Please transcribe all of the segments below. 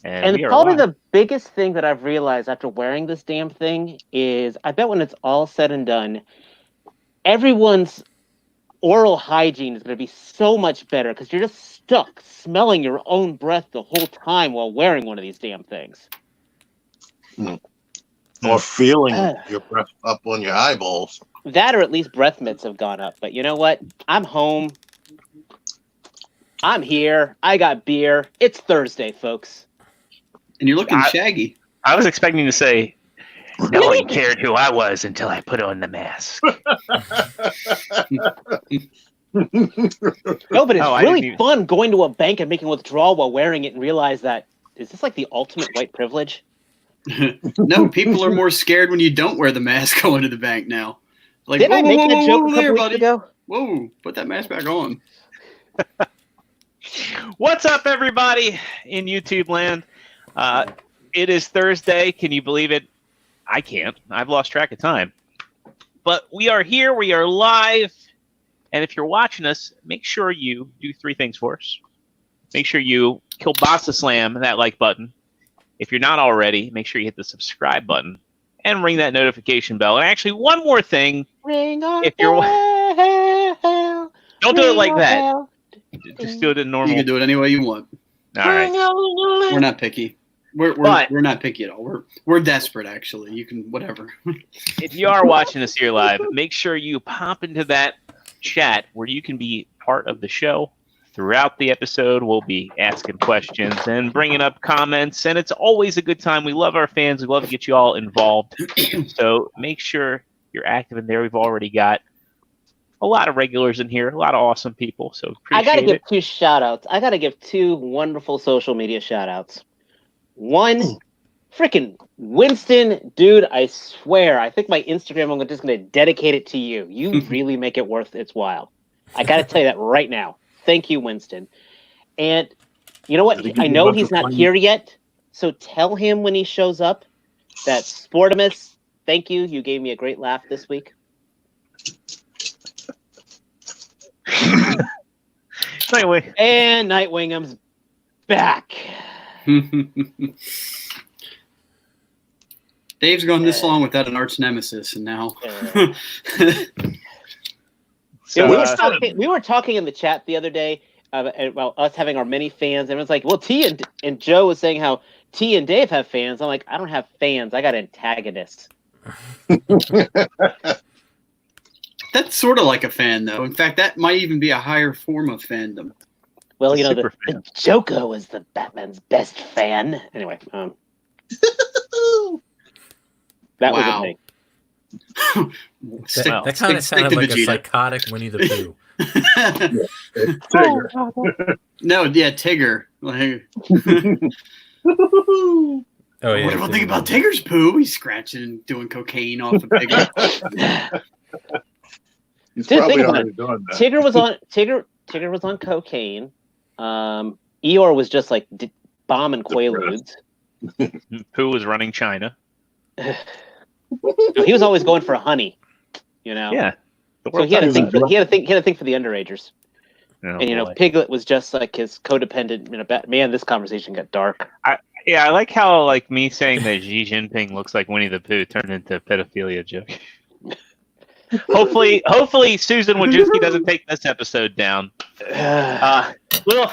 And we are probably live. the biggest thing that I've realized after wearing this damn thing is I bet when it's all said and done, everyone's oral hygiene is going to be so much better because you're just stuck smelling your own breath the whole time while wearing one of these damn things. Or feeling your breath up on your eyeballs. That or at least breath mints have gone up. But you know what? I'm home. I'm here. I got beer. It's Thursday, folks. And you're looking shaggy. I was expecting to say, no one cared who I was until I put on the mask. No, but it's really fun going to a bank and making a withdrawal while wearing it and realize that, is this like the ultimate white privilege? No, people are more scared when you don't wear the mask going to the bank now. Like, Didn't I make that joke a couple weeks ago? Whoa, put that mask back on. What's up, everybody in YouTube land? It is Thursday. Can you believe it? I can't. I've lost track of time. But we are here. We are live. And if you're watching us, make sure you do three things for us. Make sure you kielbasa slam that like button. If you're not already, make sure you hit the subscribe button and ring that notification bell. And actually, one more thing. Ring on if you're bell, don't do it like that. Bell. Just do it in normal. You can do it any way you want. All right. We're not picky. We're not picky at all. We're desperate, actually. You can whatever. If you are watching us here live, make sure you pop into that chat where you can be part of the show. Throughout the episode, we'll be asking questions and bringing up comments, and it's always a good time. We love our fans. We love to get you all involved. So make sure you're active in there. We've already got a lot of regulars in here, a lot of awesome people. So I got to give two shout-outs. I got to give two wonderful social media shout-outs. One, freaking Winston, dude, I swear, I think my Instagram, I'm just going to dedicate it to you. You really make it worth its while. I got to tell you that right now. Thank you, Winston. And you know what? I know he's not here yet, so tell him when he shows up that Sportimus, thank you. You gave me a great laugh this week. Nightwing. And Nightwingham's back. Dave's gone this long without an arch nemesis, and now. So, we were talking in the chat the other day about us having our many fans. Everyone's like, well, T and Joe was saying how T and Dave have fans. I'm like, I don't have fans. I got antagonists. That's sort of like a fan, though. In fact, that might even be a higher form of fandom. Well, you know, the Joker was the Batman's best fan. Anyway, that was a thing. That kind of sounded like a psychotic Winnie the Pooh. Tigger. No, yeah, Tigger. Like, oh yeah. What do I think about Tigger's poo? He's scratching and doing cocaine off of Tigger. He's probably already doing that. Tigger was on cocaine. Eeyore was just like bombing Quaaludes. Pooh was running China. He was always going for honey, you know. Yeah. So he had a thing for the underagers. Oh, and you know, Piglet was just like his codependent. Man, this conversation got dark. I like how like me saying that Xi Jinping looks like Winnie the Pooh turned into a pedophilia joke. Hopefully Susan Wojcicki doesn't take this episode down. Little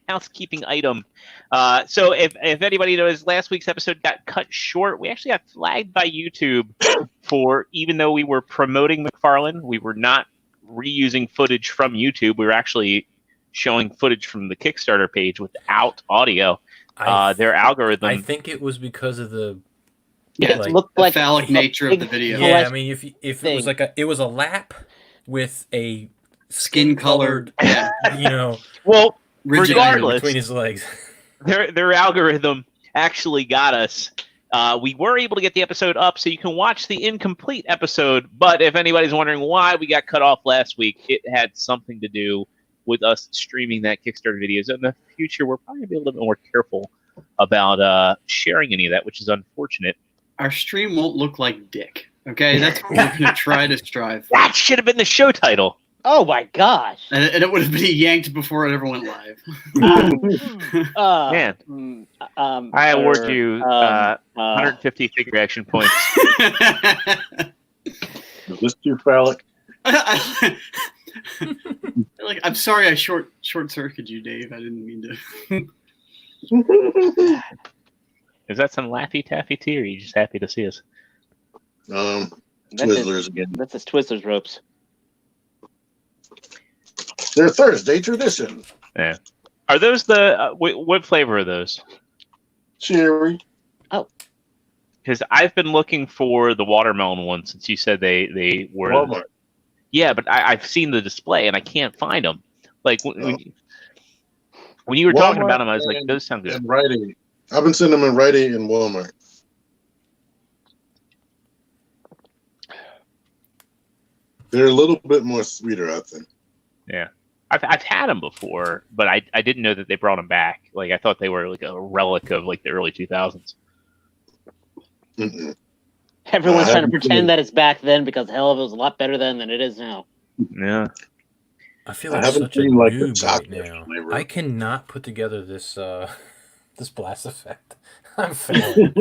housekeeping item. So if anybody knows, last week's episode got cut short. We actually got flagged by YouTube for, even though we were promoting McFarlane, we were not reusing footage from YouTube. We were actually showing footage from the Kickstarter page without audio. Their algorithm. I think it was because of the it looked like the phallic nature of the video. Yeah, I mean, if it was like it was a lap with a skin-colored, you know, well, rigid regardless between his legs. Their algorithm actually got us. We were able to get the episode up, so you can watch the incomplete episode. But if anybody's wondering why we got cut off last week, it had something to do with us streaming that Kickstarter video. So in the future, we're probably going to be a little bit more careful about sharing any of that, which is unfortunate. Our stream won't look like dick. Okay, that's what we're going to try to strive for. That should have been the show title. Oh my gosh! And it would have been yanked before it ever went live. Man. I award you 150 figure action points. Is this too phallic? Like, I'm sorry I short circuited you, Dave. I didn't mean to. Is that some Laffy Taffy tea, or are you just happy to see us? Twizzlers again. That's his Twizzlers ropes. They're Thursday tradition. Yeah. Are those the what flavor are those? Cherry. Oh. Because I've been looking for the watermelon one since you said they were. Walmart. Yeah, but I've seen the display and I can't find them. Like when you were talking about them, I was like, those sound good. Rite Aid. I've been seeing them in Rite Aid and Walmart. They're a little bit more sweeter, I think. Yeah, I've had them before, but I didn't know that they brought them back. Like I thought they were like a relic of like the early 2000s. Mm-mm. Everyone's trying to pretend that it's back then because hell, it was a lot better then than it is now. Yeah. I feel like such a noob right now. I cannot put together this this blast effect. I'm failing.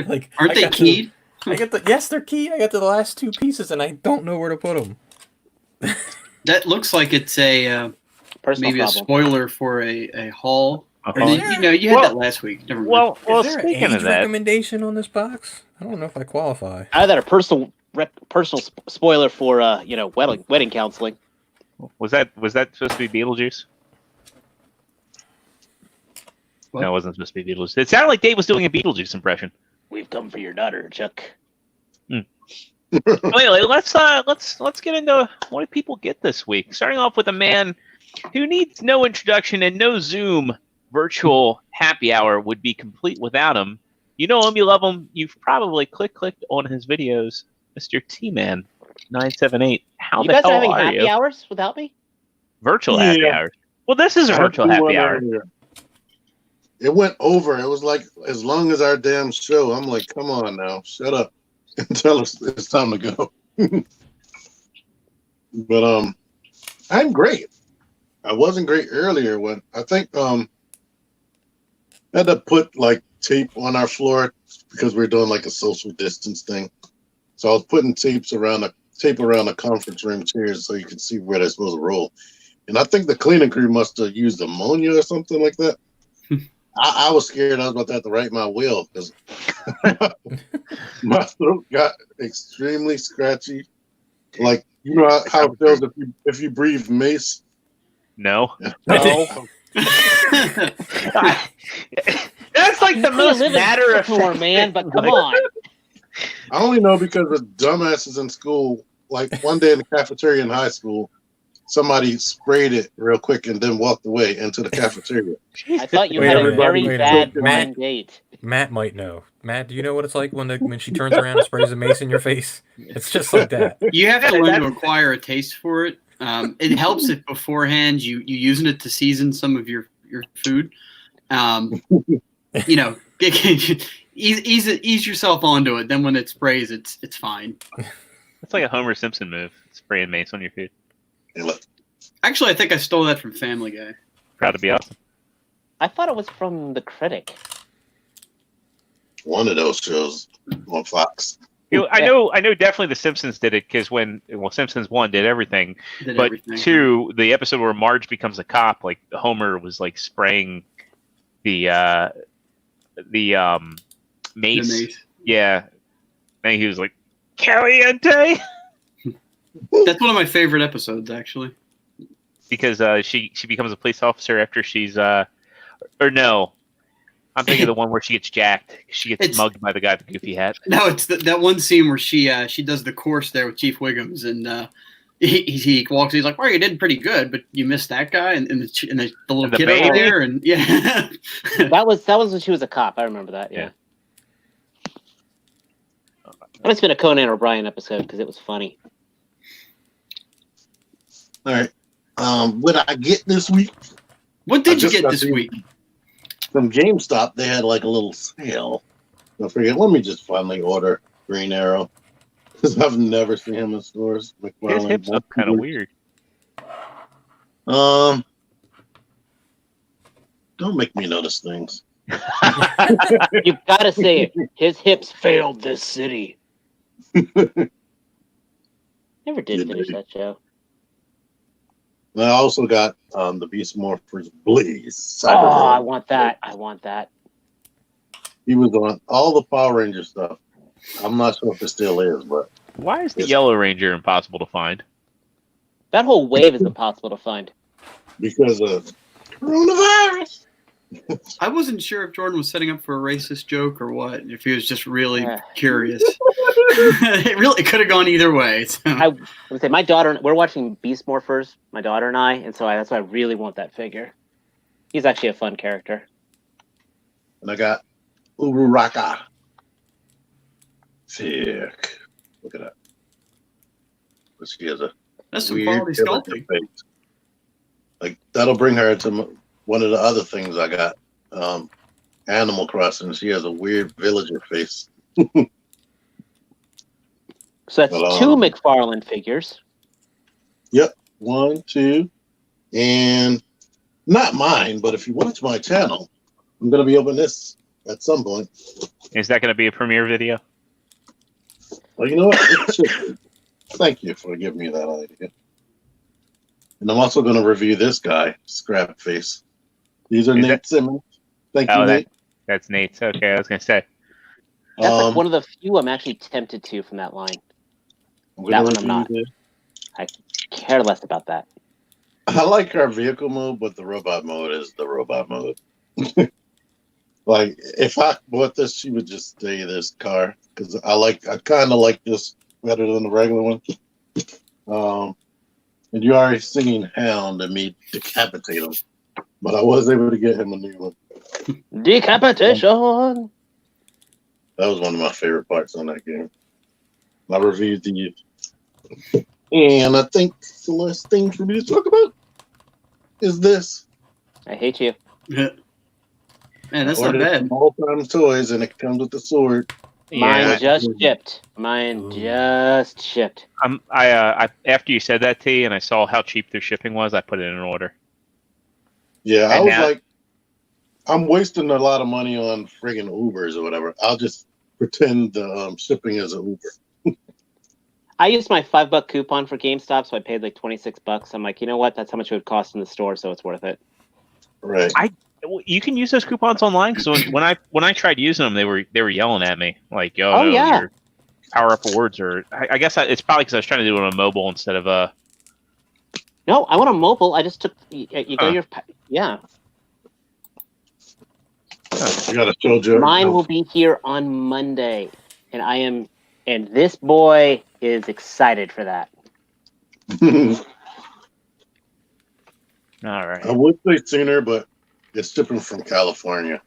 Like, aren't they keyed? Yes, they're keyed. I got to the last two pieces and I don't know where to put them. That looks like it's a maybe a spoiler for a haul. Or you had that last week. Never mind. Well, is there speaking an age of that, recommendation on this box? I don't know if I qualify. Either a personal spoiler for wedding counseling. was that supposed to be Beetlejuice? What? No, it wasn't supposed to be Beetlejuice. It sounded like Dave was doing a Beetlejuice impression. We've come for your daughter, Chuck. Anyway, let's get into what did people get this week. Starting off with a man who needs no introduction and no Zoom virtual happy hour would be complete without him. You know him, you love him. You've probably clicked on his videos, Mr. T-Man 978. How you the guys hell are having are happy you? hours without me? Virtual happy hours. Well, this is a virtual happy hour. It went over. It was like as long as our damn show. I'm like, come on now, shut up and tell us it's time to go. But I'm great. I wasn't great earlier when I think I had to put like tape on our floor because we are doing like a social distance thing. So I was putting tape around the conference room chairs so you could see where they're supposed to roll. And I think the cleaning crew must have used ammonia or something like that. I was scared I was about to have to write my will because my throat got extremely scratchy. Like, you know how it feels if you breathe mace? No. No. That's like the most matter of fact, man. But come on. I only know because of dumbasses in school. Like one day in the cafeteria in high school, somebody sprayed it real quick and then walked away into the cafeteria. I thought you had a very bad blind date. Matt might know. Matt, do you know what it's like when she turns around and sprays a mace in your face? It's just like that. You have to learn to acquire a taste for it. It helps if beforehand you using it to season some of your food. Ease yourself onto it. Then when it sprays, it's fine. It's like a Homer Simpson move, spraying mace on your food. Actually, I think I stole that from Family Guy. Proud to be awesome. I thought it was from The Critic. One of those shows on Fox. I know definitely The Simpsons did it because Simpsons 1 did everything. But 2, the episode where Marge becomes a cop, like Homer was like spraying the mace. Yeah. And he was like, Caliente! That's one of my favorite episodes, actually. Because she becomes a police officer after she's or no, I'm thinking of the one where she gets jacked. She gets mugged by the guy with the goofy hat. No, it's that one scene where she does the course there with Chief Wiggums, and he walks. He's like, "Well, you did pretty good, but you missed that guy and the little kid over there." And yeah, that was when she was a cop. I remember that. Yeah. But it's been a Conan O'Brien episode because it was funny. All right. What I get this week? What did you get this week? From GameStop, they had like a little sale. I forget. Let me just finally order Green Arrow because I've never seen him in stores. His hips look kind of weird. Don't make me notice things. You gotta say it. His hips failed this city. Never did finish that show. I also got the Beast Morphers Blaze. I want that. I want that. He was on all the Power Ranger stuff. I'm not sure if it still is, but why is the Yellow Ranger impossible to find? That whole wave is impossible to find because of coronavirus. I wasn't sure if Jordan was setting up for a racist joke or what. If he was just really curious. It could have gone either way. So. I would say my daughter. We're watching Beast Morphers, my daughter and I, and so that's why I really want that figure. He's actually a fun character. And I got Uraraka. Sick. Look at that. But she has a that's some quality sculpting. Face. Like that'll bring her to one of the other things I got. Animal Crossing. She has a weird villager face. So that's 2 McFarlane figures. Yep. 1, 2. And not mine, but if you watch my channel, I'm going to be opening this at some point. Is that going to be a premiere video? Well, you know what? Thank you for giving me that idea. And I'm also going to review this guy, Scrap Face. These are Nate Simmons. Thank you, Nate. That's Nate's. Okay, I was going to say. That's like one of the few I'm actually tempted to from that line. That one I'm not. I care less about that. I like our vehicle mode, but the robot mode is the robot mode. Like, if I bought this, she would just stay this car because I kind of like this better than the regular one. And you already singing Hound and me decapitate him, but I was able to get him a new one. Decapitation. That was one of my favorite parts on that game. I reviewed the, and I think the last thing for me to talk about is this. I hate you. Man, that's not bad. All time toys, and it comes with the sword. Mine just shipped. I after you said that, T, and I saw how cheap their shipping was, I put it in an order. Yeah, I was like, I'm wasting a lot of money on friggin' Ubers or whatever. I'll just pretend the shipping is an Uber. I used my $5 coupon for GameStop, so I paid like $26. I'm like, you know what? That's how much it would cost in the store, so it's worth it. Right. You can use those coupons online. So when I tried using them, they were yelling at me like, "Yo, yeah, your power up awards are." I guess it's probably because I was trying to do it on a mobile instead of a. No, I want a mobile. I just took you go your yeah. I gotta show Joe. Mine will be here on Monday, and this boy is excited for that. All right. I would say sooner, but it's shipping from California.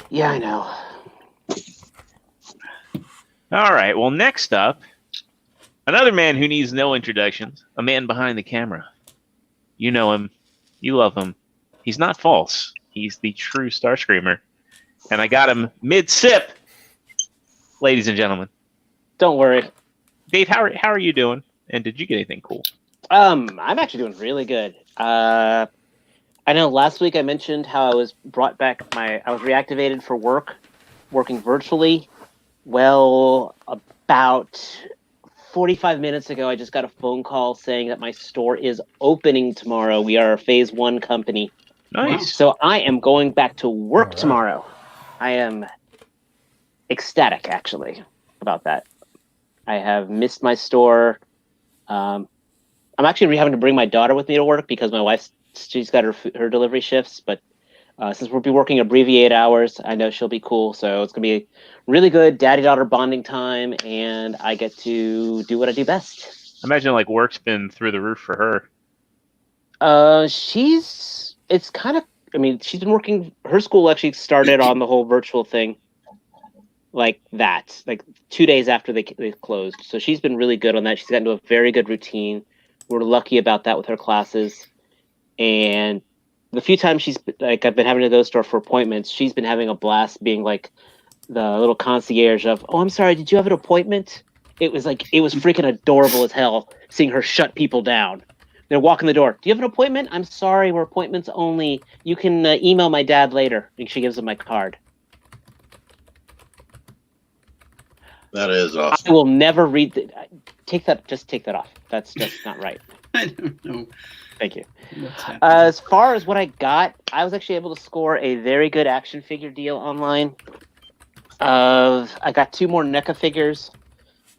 Yeah, I know. All right. Well, next up, another man who needs no introductions, a man behind the camera. You know him. You love him. He's not false. He's the true Starscreamer. And I got him mid-sip, ladies and gentlemen. Don't worry. Dave, how are you doing? And did you get anything cool? I'm actually doing really good. I know last week I mentioned how I was brought back I was reactivated for working virtually. Well, about 45 minutes ago, I just got a phone call saying that my store is opening tomorrow. We are a phase 1 company. Nice. So I am going back to work tomorrow. I am ecstatic, actually, about that. I have missed my store. I'm actually having to bring my daughter with me to work because my wife, she's got her delivery shifts. But since we'll be working abbreviated hours, I know she'll be cool. So it's going to be really good daddy-daughter bonding time, and I get to do what I do best. I imagine like work's been through the roof for her. It's kind of, I mean, she's been working, her school actually started on the whole virtual thing like that, like 2 days after they closed. So she's been really good on that. She's gotten to a very good routine. We're lucky about that with her classes. And the few times I've been having to go to the store for appointments, she's been having a blast being like the little concierge of, "Oh, I'm sorry, did you have an appointment?" It was freaking adorable as hell seeing her shut people down. They're walking the door. Do you have an appointment? I'm sorry, we're appointments only. You can email my dad later. And she gives him my card. That is awesome. I will never read take that off. That's just not right. I don't know. Thank you. As far as what I got, I was actually able to score a very good action figure deal online. I got 2 more NECA figures.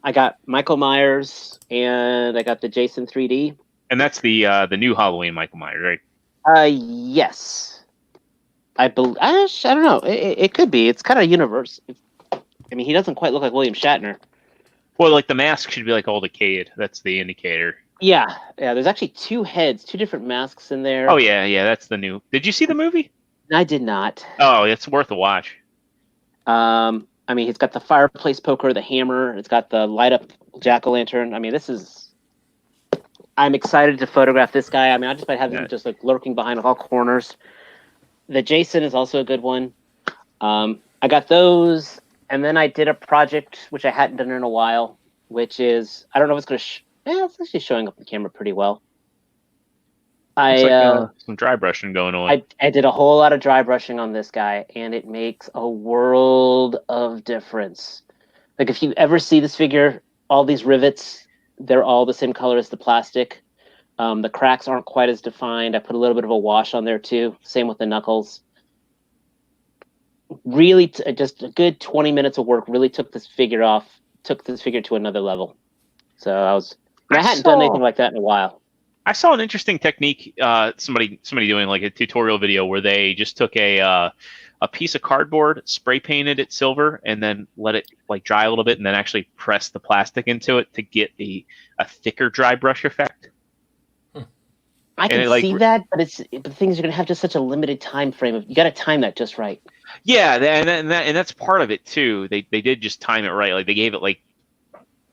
I got Michael Myers and I got the Jason 3D. And that's the new Halloween Michael Myers, right? Yes. I don't know. It could be. It's kind of universe. I mean, he doesn't quite look like William Shatner. Well, like the mask should be like all decayed. That's the indicator. Yeah. There's actually 2 heads, 2 different masks in there. Oh yeah. That's the new. Did you see the movie? I did not. Oh, it's worth a watch. I mean, it's got the fireplace poker, the hammer. It's got the light up jack-o'-lantern. I mean, I'm excited to photograph this guy. I mean, I just might have him just like lurking behind all corners. The Jason is also a good one. I got those, and then I did a project which I hadn't done in a while, which is, I don't know if it's going to. It's actually showing up on camera pretty well. Some dry brushing going on. I did a whole lot of dry brushing on this guy, and it makes a world of difference. Like, if you ever see this figure, all these rivets, they're all the same color as the plastic. The cracks aren't quite as defined. I put a little bit of a wash on there too. Same with the knuckles. Really, just a good 20 minutes of work really took this figure to another level. So I hadn't done anything like that in a while. I saw an interesting technique. Somebody doing like a tutorial video where they just took a piece of cardboard, spray painted it silver, and then let it like dry a little bit, and then actually press the plastic into it to get a thicker dry brush effect. I can see that, but the thing is, you're gonna have just such a limited time frame. You got to time that just right. Yeah, and that's part of it too. They did just time it right. Like they gave it like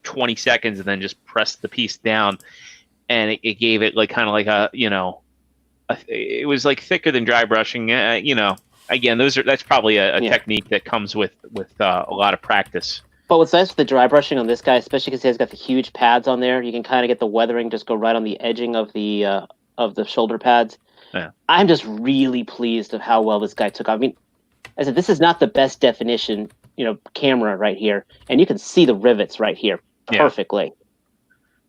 20 seconds and then just pressed the piece down. And it gave it like kind of like it was like thicker than dry brushing. Again, that's probably a technique that comes with a lot of practice. But what's nice with the dry brushing on this guy, especially because he's got the huge pads on there, you can kind of get the weathering just go right on the edging of the shoulder pads. Yeah. I'm just really pleased of how well this guy took off. I mean, I said this is not the best definition, camera right here, and you can see the rivets right here perfectly.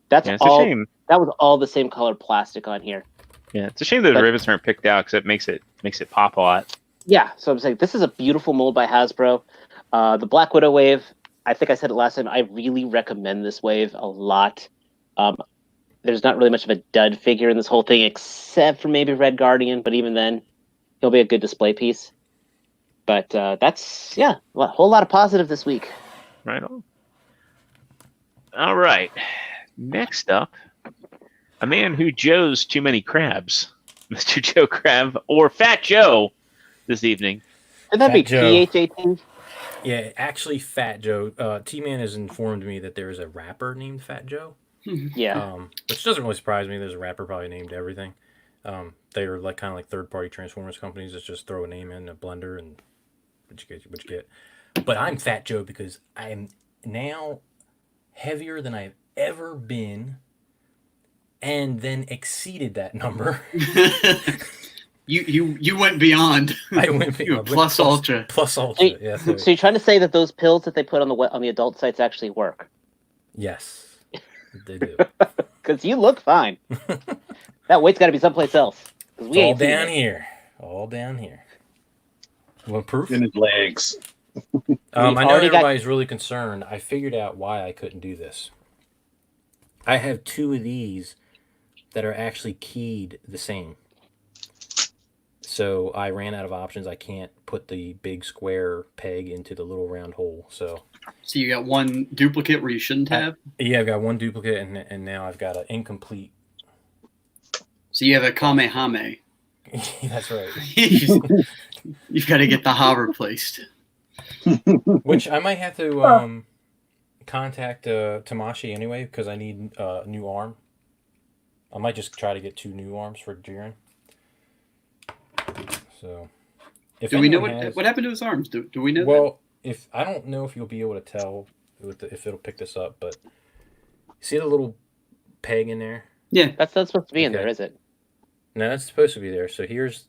That's all. A shame. That was all the same color plastic on here. Yeah, it's a shame that the rivets aren't picked out because it makes it pop a lot. Yeah, so I'm saying this is a beautiful mold by Hasbro. The Black Widow wave, I think I said it last time, I really recommend this wave a lot. There's not really much of a dud figure in this whole thing except for maybe Red Guardian, but even then, he'll be a good display piece. But that's, a whole lot of positive this week. Right on. All right. Next up, a man who joes too many crabs, Mr. Joe Crab, or Fat Joe, this evening. Would that be PH18? Yeah, actually, Fat Joe. T-Man has informed me that there is a rapper named Fat Joe. Yeah. Which doesn't really surprise me. There's a rapper probably named everything. They are kind of like third-party Transformers companies that just throw a name in a blender and what you get. But I'm Fat Joe because I am now heavier than I've ever been, and then exceeded that number. You went beyond. I went beyond. Plus ultra. Plus ultra. Yeah. So you're trying to say that those pills that they put on the adult sites actually work? Yes, they do. Because you look fine. That weight's got to be someplace else. It's all down here. All down here. You want proof? In his legs. I know everybody's really concerned. I figured out why I couldn't do this. I have 2 of these that are actually keyed the same. So I ran out of options. I can't put the big square peg into the little round hole. So you got one duplicate where you shouldn't have? Yeah, I've got one duplicate, and now I've got an incomplete. So you have a Kamehame. That's right. You've got to get the hob replaced. Which I might have to contact Tamashi anyway, because I need a new arm. I might just try to get 2 new arms for Jiren. So, do we know what happened to his arms? Do we know? Well, I don't know if you'll be able to tell if it'll pick this up, but see the little peg in there? Yeah. That's not supposed to be in Okay. there, is it? No, that's supposed to be there. So here's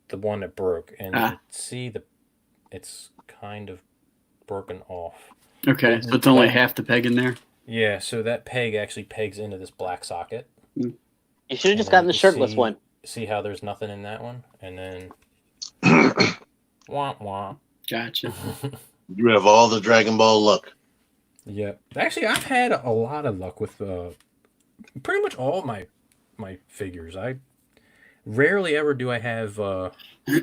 the one that broke, and see it's kind of broken off. Okay, so it's only half the peg in there. Yeah, so that peg actually pegs into this black socket. You should have just gotten the shirtless one. See how there's nothing in that one, and then wah wah. Gotcha. You have all the Dragon Ball luck. Yeah, actually, I've had a lot of luck with pretty much all my figures. I rarely ever do I have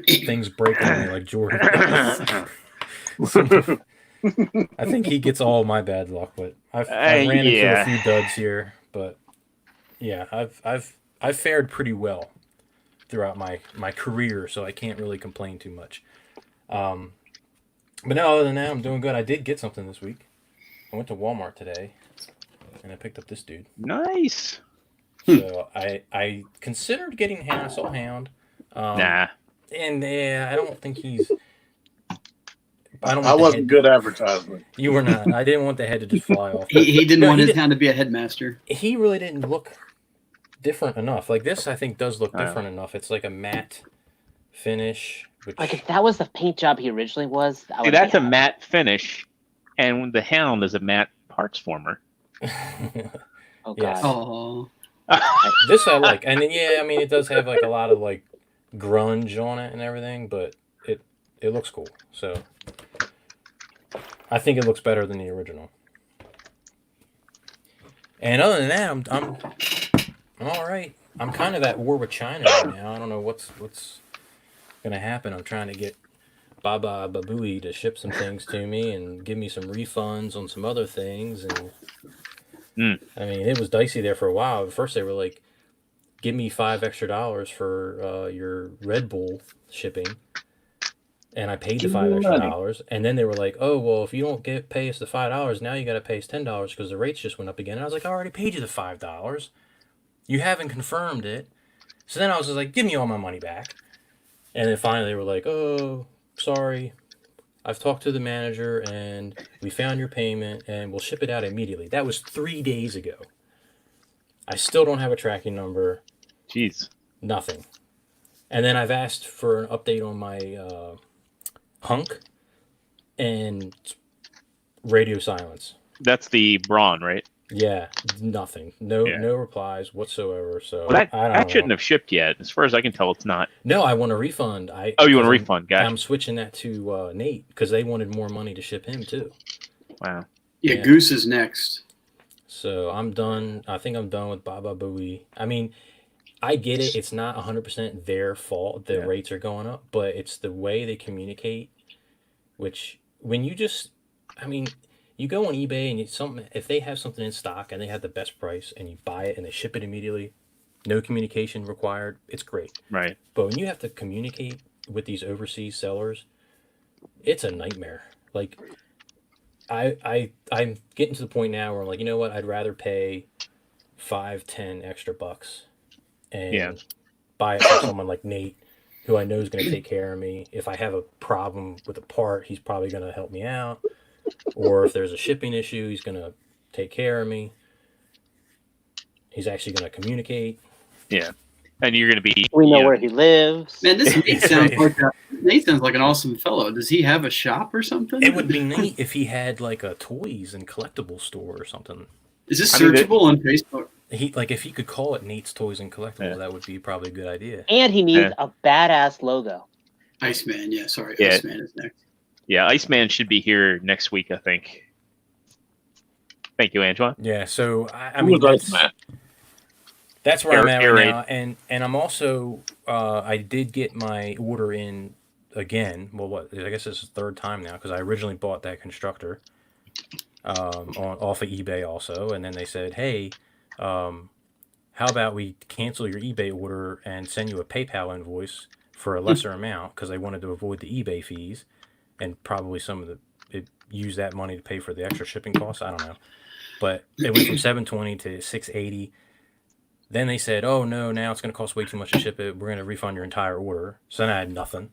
things break on me like Jordan. I think he gets all my bad luck, but I've ran into a few duds here. But yeah, I've fared pretty well throughout my career, so I can't really complain too much. But no, other than that, I'm doing good. I did get something this week. I went to Walmart today, and I picked up this dude. Nice. So I considered getting Hound. I saw Hound. Nah. And I don't think he's. I wasn't good advertisement. You were not. I didn't want the head to just fly off. He didn't want his Hound to be a headmaster. He really didn't look different enough. Like this, I think does look different enough. It's like a matte finish. Like if that was the paint job he originally was. See, that's a matte finish, and the Hound is a matte Partsformer. Oh Yes. god. Oh. This I like, and then, I mean, it does have like a lot of like grunge on it and everything, but it looks cool. So I think it looks better than the original. And other than that, I'm all right. I'm kind of at war with China right now. I don't know what's gonna happen. I'm trying to get Baba Babooey to ship some things to me and give me some refunds on some other things. And I mean, it was dicey there for a while. At first, they were like, "Give me $5 extra for your Red Bull shipping," and I paid the $5 extra. And then they were like, "Oh, well, if you don't pay us the $5, now you got to pay us $10 because the rates just went up again." And I was like, "I already paid you the $5. You haven't confirmed it." So then I was just like, "Give me all my money back." And then finally, they were like, "Oh, sorry. I've talked to the manager and we found your payment and we'll ship it out immediately." That was 3 days ago. I still don't have a tracking number. Jeez. Nothing. And then I've asked for an update on my hunk and radio silence. That's the Brawn, right? Yeah, nothing. No replies whatsoever. So that shouldn't have shipped yet. As far as I can tell, it's not. No, I want a refund. You want a refund? Gotcha. I'm switching that to Nate because they wanted more money to ship him too. Wow. Yeah, Goose is next. So I'm done. I think I'm done with Baba Booey. I mean, I get it. It's not 100% their fault. The rates are going up, but it's the way they communicate. Which when you just, I mean. You go on eBay and if they have something in stock and they have the best price and you buy it and they ship it immediately, no communication required, it's great. Right. But when you have to communicate with these overseas sellers, it's a nightmare. Like I'm getting to the point now where I'm like, you know what, I'd rather pay $5-10 extra bucks and buy it from someone like Nate, who I know is going to take care of me. If I have a problem with a part, he's probably going to help me out. Or if there's a shipping issue, he's going to take care of me. He's actually going to communicate. Yeah. And you're going to be... We know where he lives. Man, this Nate sounds like an awesome fellow. Does he have a shop or something? It would be neat if he had like a toys and collectibles store or something. Is this searchable on Facebook? If he could call it Nate's Toys and Collectibles, that would be probably a good idea. And he needs a badass logo. Iceman, sorry. Yeah. Iceman is next. Yeah, Iceman should be here next week, I think. Thank you, Antoine. Yeah, so I mean, that's where I'm at right now. And I'm also, I did get my order in again. Well, I guess this is the third time now because I originally bought that constructor off of eBay also. And then they said, hey, how about we cancel your eBay order and send you a PayPal invoice for a lesser amount because they wanted to avoid the eBay fees. And probably use that money to pay for the extra shipping costs. I don't know, but it went from $720 to $680. Then they said, "Oh no, now it's going to cost way too much to ship it. We're going to refund your entire order." So then I had nothing.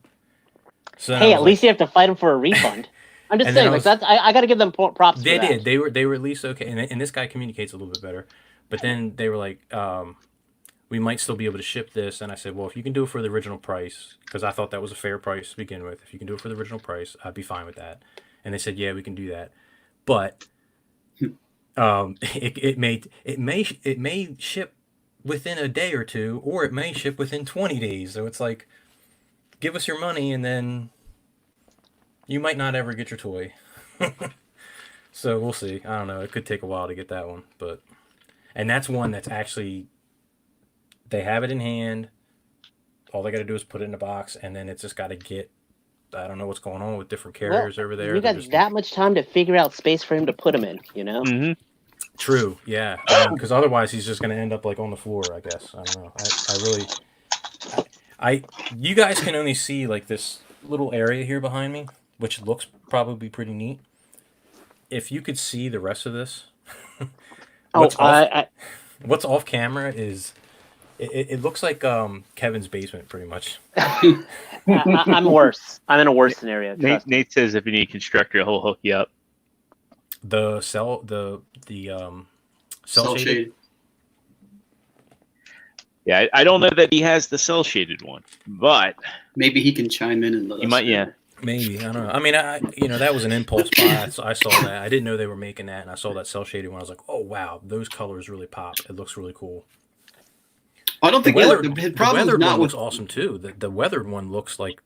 So hey, at least you have to fight them for a refund. I'm just saying, I got to give them props. They did. They were at least okay, and this guy communicates a little bit better. But then they were like, we might still be able to ship this. And I said, well, if you can do it for the original price, because I thought that was a fair price to begin with. If you can do it for the original price, I'd be fine with that. And they said, yeah, we can do that. But it may ship within a day or two, or it may ship within 20 days. So it's like, give us your money, and then you might not ever get your toy. So we'll see. I don't know. It could take a while to get that one, and that's one that's actually, they have it in hand. All they got to do is put it in a box, and then it's just got to get, I don't know what's going on with different carriers over there. You got that much time to figure out space for him to put him in, you know? Mm-hmm. True, yeah. Because otherwise he's just going to end up like on the floor, I guess. I don't know. You guys can only see like this little area here behind me, which looks probably pretty neat. If you could see the rest of this, what's off camera is it looks like Kevin's basement pretty much. I'm worse. I'm in a worse scenario. Nate says if you need a constructor, he'll hook you up. The cell shaded. Yeah, I don't know that he has the cell shaded one, but maybe he can chime in and let us might. know. Yeah, maybe, I don't know. I mean, that was an impulse buy. I saw that. I didn't know they were making that, and I saw that cell shaded one. I was like, oh wow, those colors really pop. It looks really cool. I don't think the weathered one looks awesome too. The weathered one looks like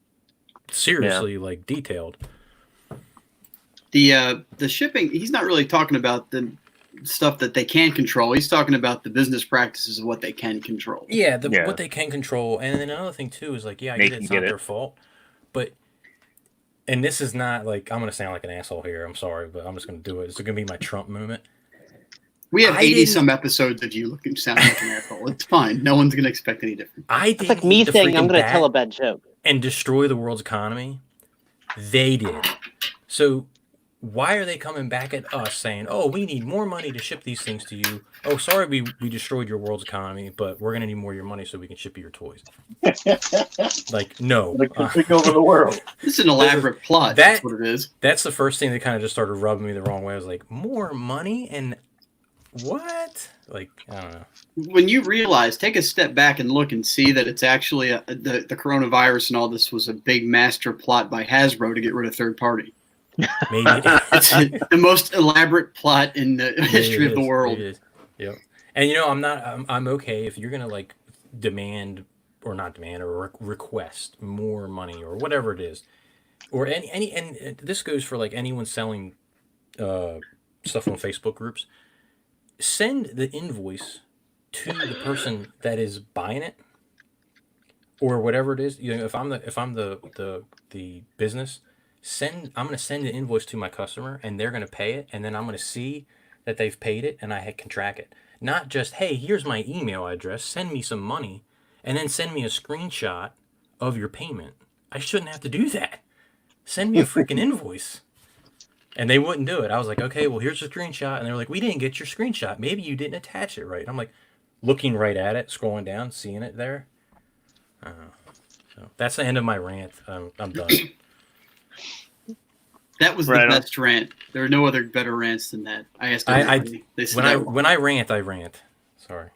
seriously like detailed. The shipping, he's not really talking about the stuff that they can control. He's talking about the business practices of what they can control. Yeah, what they can control. And then another thing too is like, yeah, I get it's not their fault, but, and this is not like, I'm gonna sound like an asshole here. I'm sorry, but I'm just gonna do it. It's gonna be my Trump moment. We have 80-some episodes of you looking sound like an asshole. It's fine. No one's gonna expect any different. It's like me saying I'm gonna tell a bad joke and destroy the world's economy. They did. So why are they coming back at us saying, oh, we need more money to ship these things to you? Oh, sorry, we destroyed your world's economy, but we're going to need more of your money so we can ship you your toys. Like, no. Take over the world. This is an elaborate plot. That's what it is. That's the first thing that kind of just started rubbing me the wrong way. I was like, more money? And what? Like, I don't know. When you realize, take a step back and look and see that it's actually the coronavirus and all this was a big master plot by Hasbro to get rid of third party. Maybe it's the most elaborate plot in the history of the world. It is. Yep. And I'm okay if you're gonna like demand or not demand or request more money or whatever it is, or any and this goes for like anyone selling stuff on Facebook groups. Send the invoice to the person that is buying it or whatever it is. You know, if I'm the business. I'm going to send an invoice to my customer and they're going to pay it. And then I'm going to see that they've paid it and I can track it. Not just, hey, here's my email address, send me some money, and then send me a screenshot of your payment. I shouldn't have to do that. Send me a freaking invoice. And they wouldn't do it. I was like, okay, well, here's a screenshot. And they were like, we didn't get your screenshot. Maybe you didn't attach it right. I'm like, looking right at it, scrolling down, seeing it there. So that's the end of my rant. I'm done. That was the best rant. There are no other better rants than that. I asked everybody. When I rant, I rant. Sorry.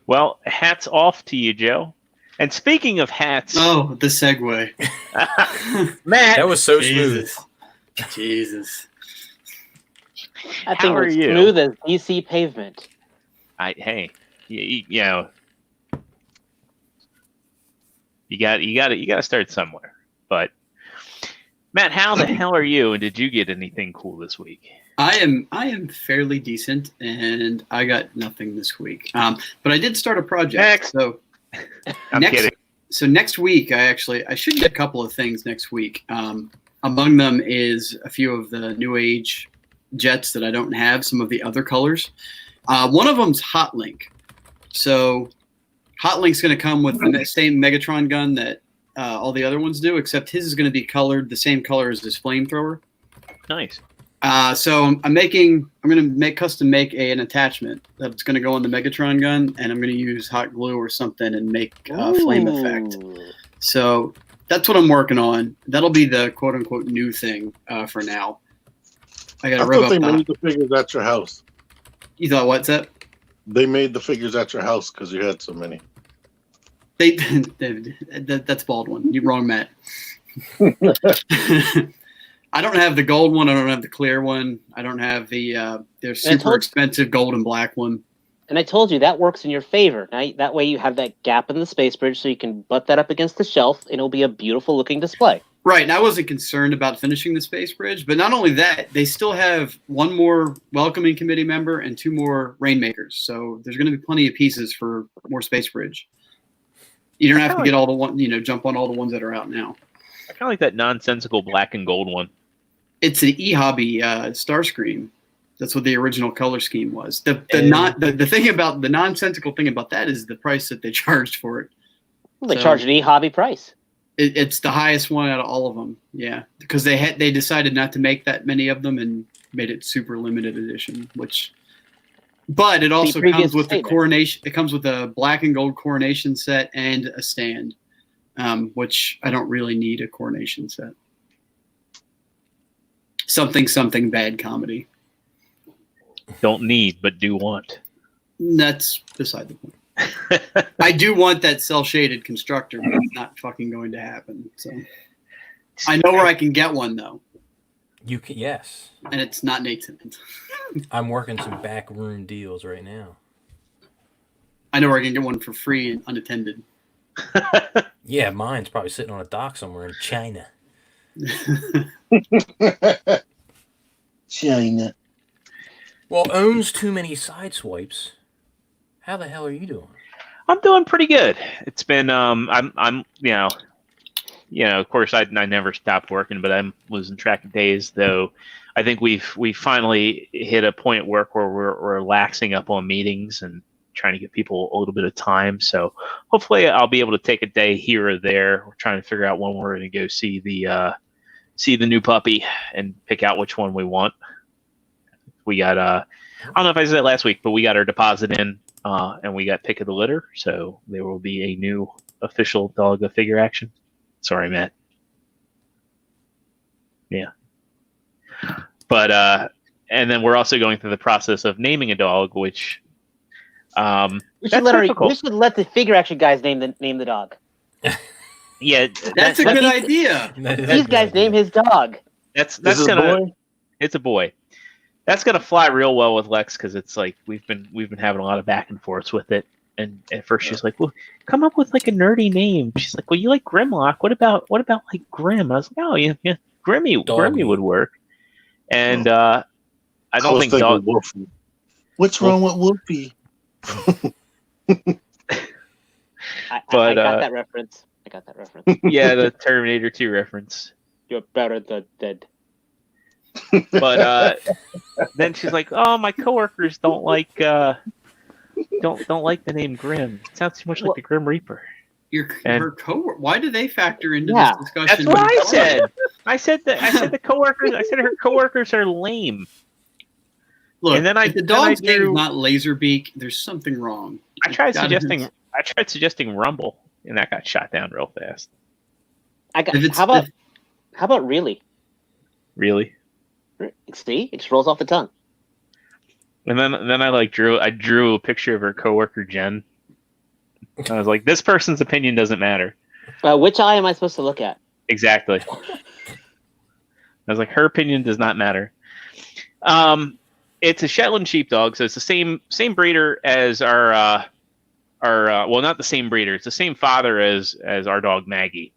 Well, hats off to you, Joe. And speaking of hats, oh, the segue, Matt, that was so smooth. Jesus. I think it's smooth as DC pavement. Hey, you know, you got to start somewhere, but. Matt, how the hell are you? And did you get anything cool this week? I am fairly decent, and I got nothing this week. But I did start a project. Next. So I'm kidding. So next week, I should get a couple of things next week. Among them is a few of the New Age jets that I don't have, some of the other colors. One of them's Hot Link. So Hot Link's going to come with the same Megatron gun that all the other ones do, except his is going to be colored the same color as his flamethrower. Nice. So I'm going to custom make an attachment that's going to go on the Megatron gun, and I'm going to use hot glue or something and make a flame effect. So that's what I'm working on. That'll be the quote unquote new thing for now. I got to rub up. I thought they made the figures at your house. You thought what's that? They made the figures at your house because you had so many. That's Baldwin. You're wrong, Matt. I don't have the gold one. I don't have the clear one. I don't have their super expensive gold and black one. And I told you that works in your favor. That way you have that gap in the space bridge, so you can butt that up against the shelf, and it'll be a beautiful looking display. Right, and I wasn't concerned about finishing the space bridge, but not only that, they still have one more welcoming committee member and 2 more rainmakers. So there's going to be plenty of pieces for more space bridge. You don't have to get all the one, jump on all the ones that are out now. I kind of like that nonsensical black and gold one. It's an eHobby Starscream. That's what the original color scheme was. The thing about the nonsensical thing about that is the price that they charged for it. Well, they charge an eHobby price. It's the highest one out of all of them, yeah. Because they decided not to make that many of them and made it super limited edition. But it also comes with the coronation. It comes with a black and gold coronation set and a stand, which I don't really need a coronation set. Something bad comedy. Don't need, but do want. That's beside the point. I do want that cell-shaded constructor, but it's not fucking going to happen. So I know where I can get one, though. You can, yes. And it's not Nathan. I'm working some backroom deals right now. I know where I can get one for free and unattended. Yeah, mine's probably sitting on a dock somewhere in China. China. Well, owns too many Sideswipes. How the hell are you doing? I'm doing pretty good. It's been I'm of course I never stopped working, but I'm losing track of days. Though I think we finally hit a point where we're relaxing up on meetings and trying to give people a little bit of time. So hopefully I'll be able to take a day here or there. We're trying to figure out when we're going to go see the new puppy and pick out which one we want. We got I don't know if I said it last week, but we got our deposit in. And we got pick of the litter, so there will be a new official dog of figure action. Sorry, Matt. Yeah. But and then we're also going through the process of naming a dog, which we should let the figure action guys name the dog. Yeah, that's a good idea. These guys name his dog. That's gonna. It's a boy. That's gonna fly real well with Lex because it's like we've been having a lot of back and forths with it. And at first she's like, "Well, come up with like a nerdy name." She's like, "Well, you like Grimlock? What about like Grim?" I was like, "Oh yeah, Grimmy would work." And I don't think dog. Wolfie. What's wrong with Wolfie? I got that reference. Yeah, the Terminator 2 reference. You're better than dead. But then she's like, "Oh, my coworkers don't like don't like the name Grim. It sounds too much like the Grim Reaper." Her coworker. Why do they factor into this discussion? That's what I said. I said the coworkers. I said her coworkers are lame. Look, and then if the dog's name is not Laserbeak, there's something wrong. I tried suggesting Rumble, and that got shot down real fast. How about really? Really? See, it just rolls off the tongue. And then I drew a picture of her coworker Jen. I was like, this person's opinion doesn't matter. Which eye am I supposed to look at? Exactly. I was like, her opinion does not matter. It's a Shetland sheepdog, so it's the same breeder as our well, not the same breeder. It's the same father as our dog Maggie,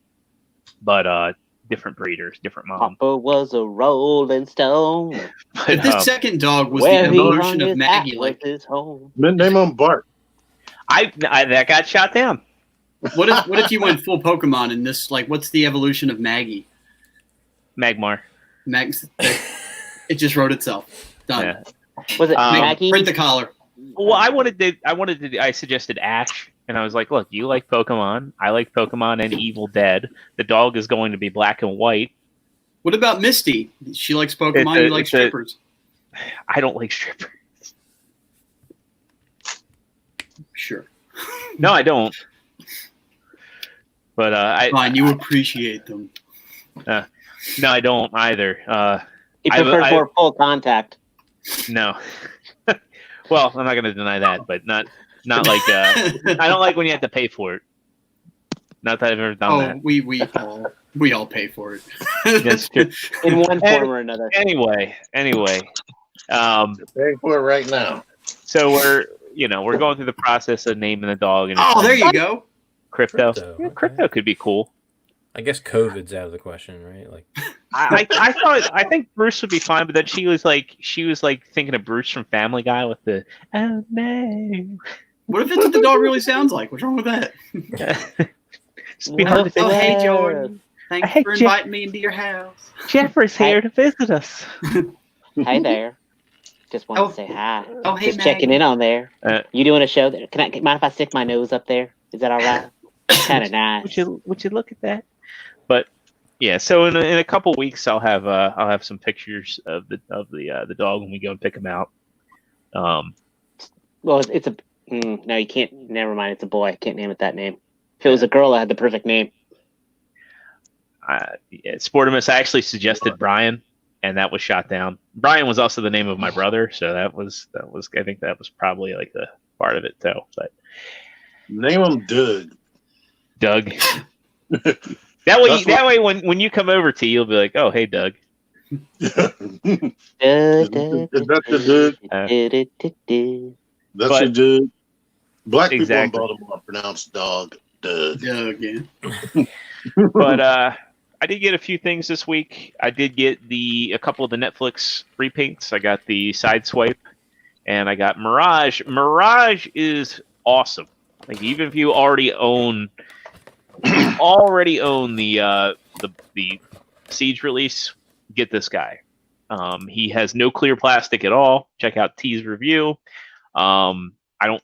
but different breeders, different mom. Papa was a rolling stone. But this second dog was the evolution of Maggie. Like his home. Name him Bart. I that got shot down. What if you went full Pokemon in this? Like, what's the evolution of Maggie? Magmar. It just wrote itself. Done. Yeah. Was it Maggie? Print the collar. Well, I suggested Ash, and I was like, look, you like Pokemon, I like Pokemon and Evil Dead. The dog is going to be black and white. What about Misty? She likes Pokemon, you like strippers. I don't like strippers. Sure. No, I don't. But fine, you appreciate them. No, I don't either. He prefers more full contact. No. Well, I'm not going to deny that, but not like I don't like when you have to pay for it. Not that I've ever done that. we all pay for it. That's true. In one form or another. Anyway, Paying for it right now. so we're going through the process of naming the dog. And Oh, there you go. Crypto. Crypto, Yeah, okay. crypto could be cool. I guess COVID's out of the question, right? Like, I think Bruce would be fine, but then she was like thinking of Bruce from Family Guy with the oh no. What if it's what the dog really sounds like? What's wrong with that? It'd be hard to Oh, think. hey, Jordan. Thanks Hey, for inviting me into your house. Jeffrey's here to visit us. Hi there. Just want Oh. to say hi. Oh, hey, Just checking in on there. Uh, You doing a show there? Mind if I stick my nose up there? Is that all right? Kind of nice. Would you look at that? But yeah, so in a couple weeks, I'll have some pictures of the dog when we go and pick him out. Well, it's a no. You can't. Never mind. It's a boy. I can't name it that name. If it was a girl, I had the perfect name. Sportimus, I actually suggested Brian, and that was shot down. Brian was also the name of my brother, so that was I think that was probably like the part of it too. But Name him Doug. Doug. That way, when you come over to, you'll be like, oh, hey, Doug. Is that the Doug? That's your Doug. Black people in Exactly. Baltimore pronounce dog Doug. Doug, yeah. But I did get a few things this week. I did get a couple of the Netflix repaints. I got the Sideswipe, and I got Mirage. Mirage is awesome. Like, even if you already own the Siege release, get this guy. He has no clear plastic at all. Check out T's review. I don't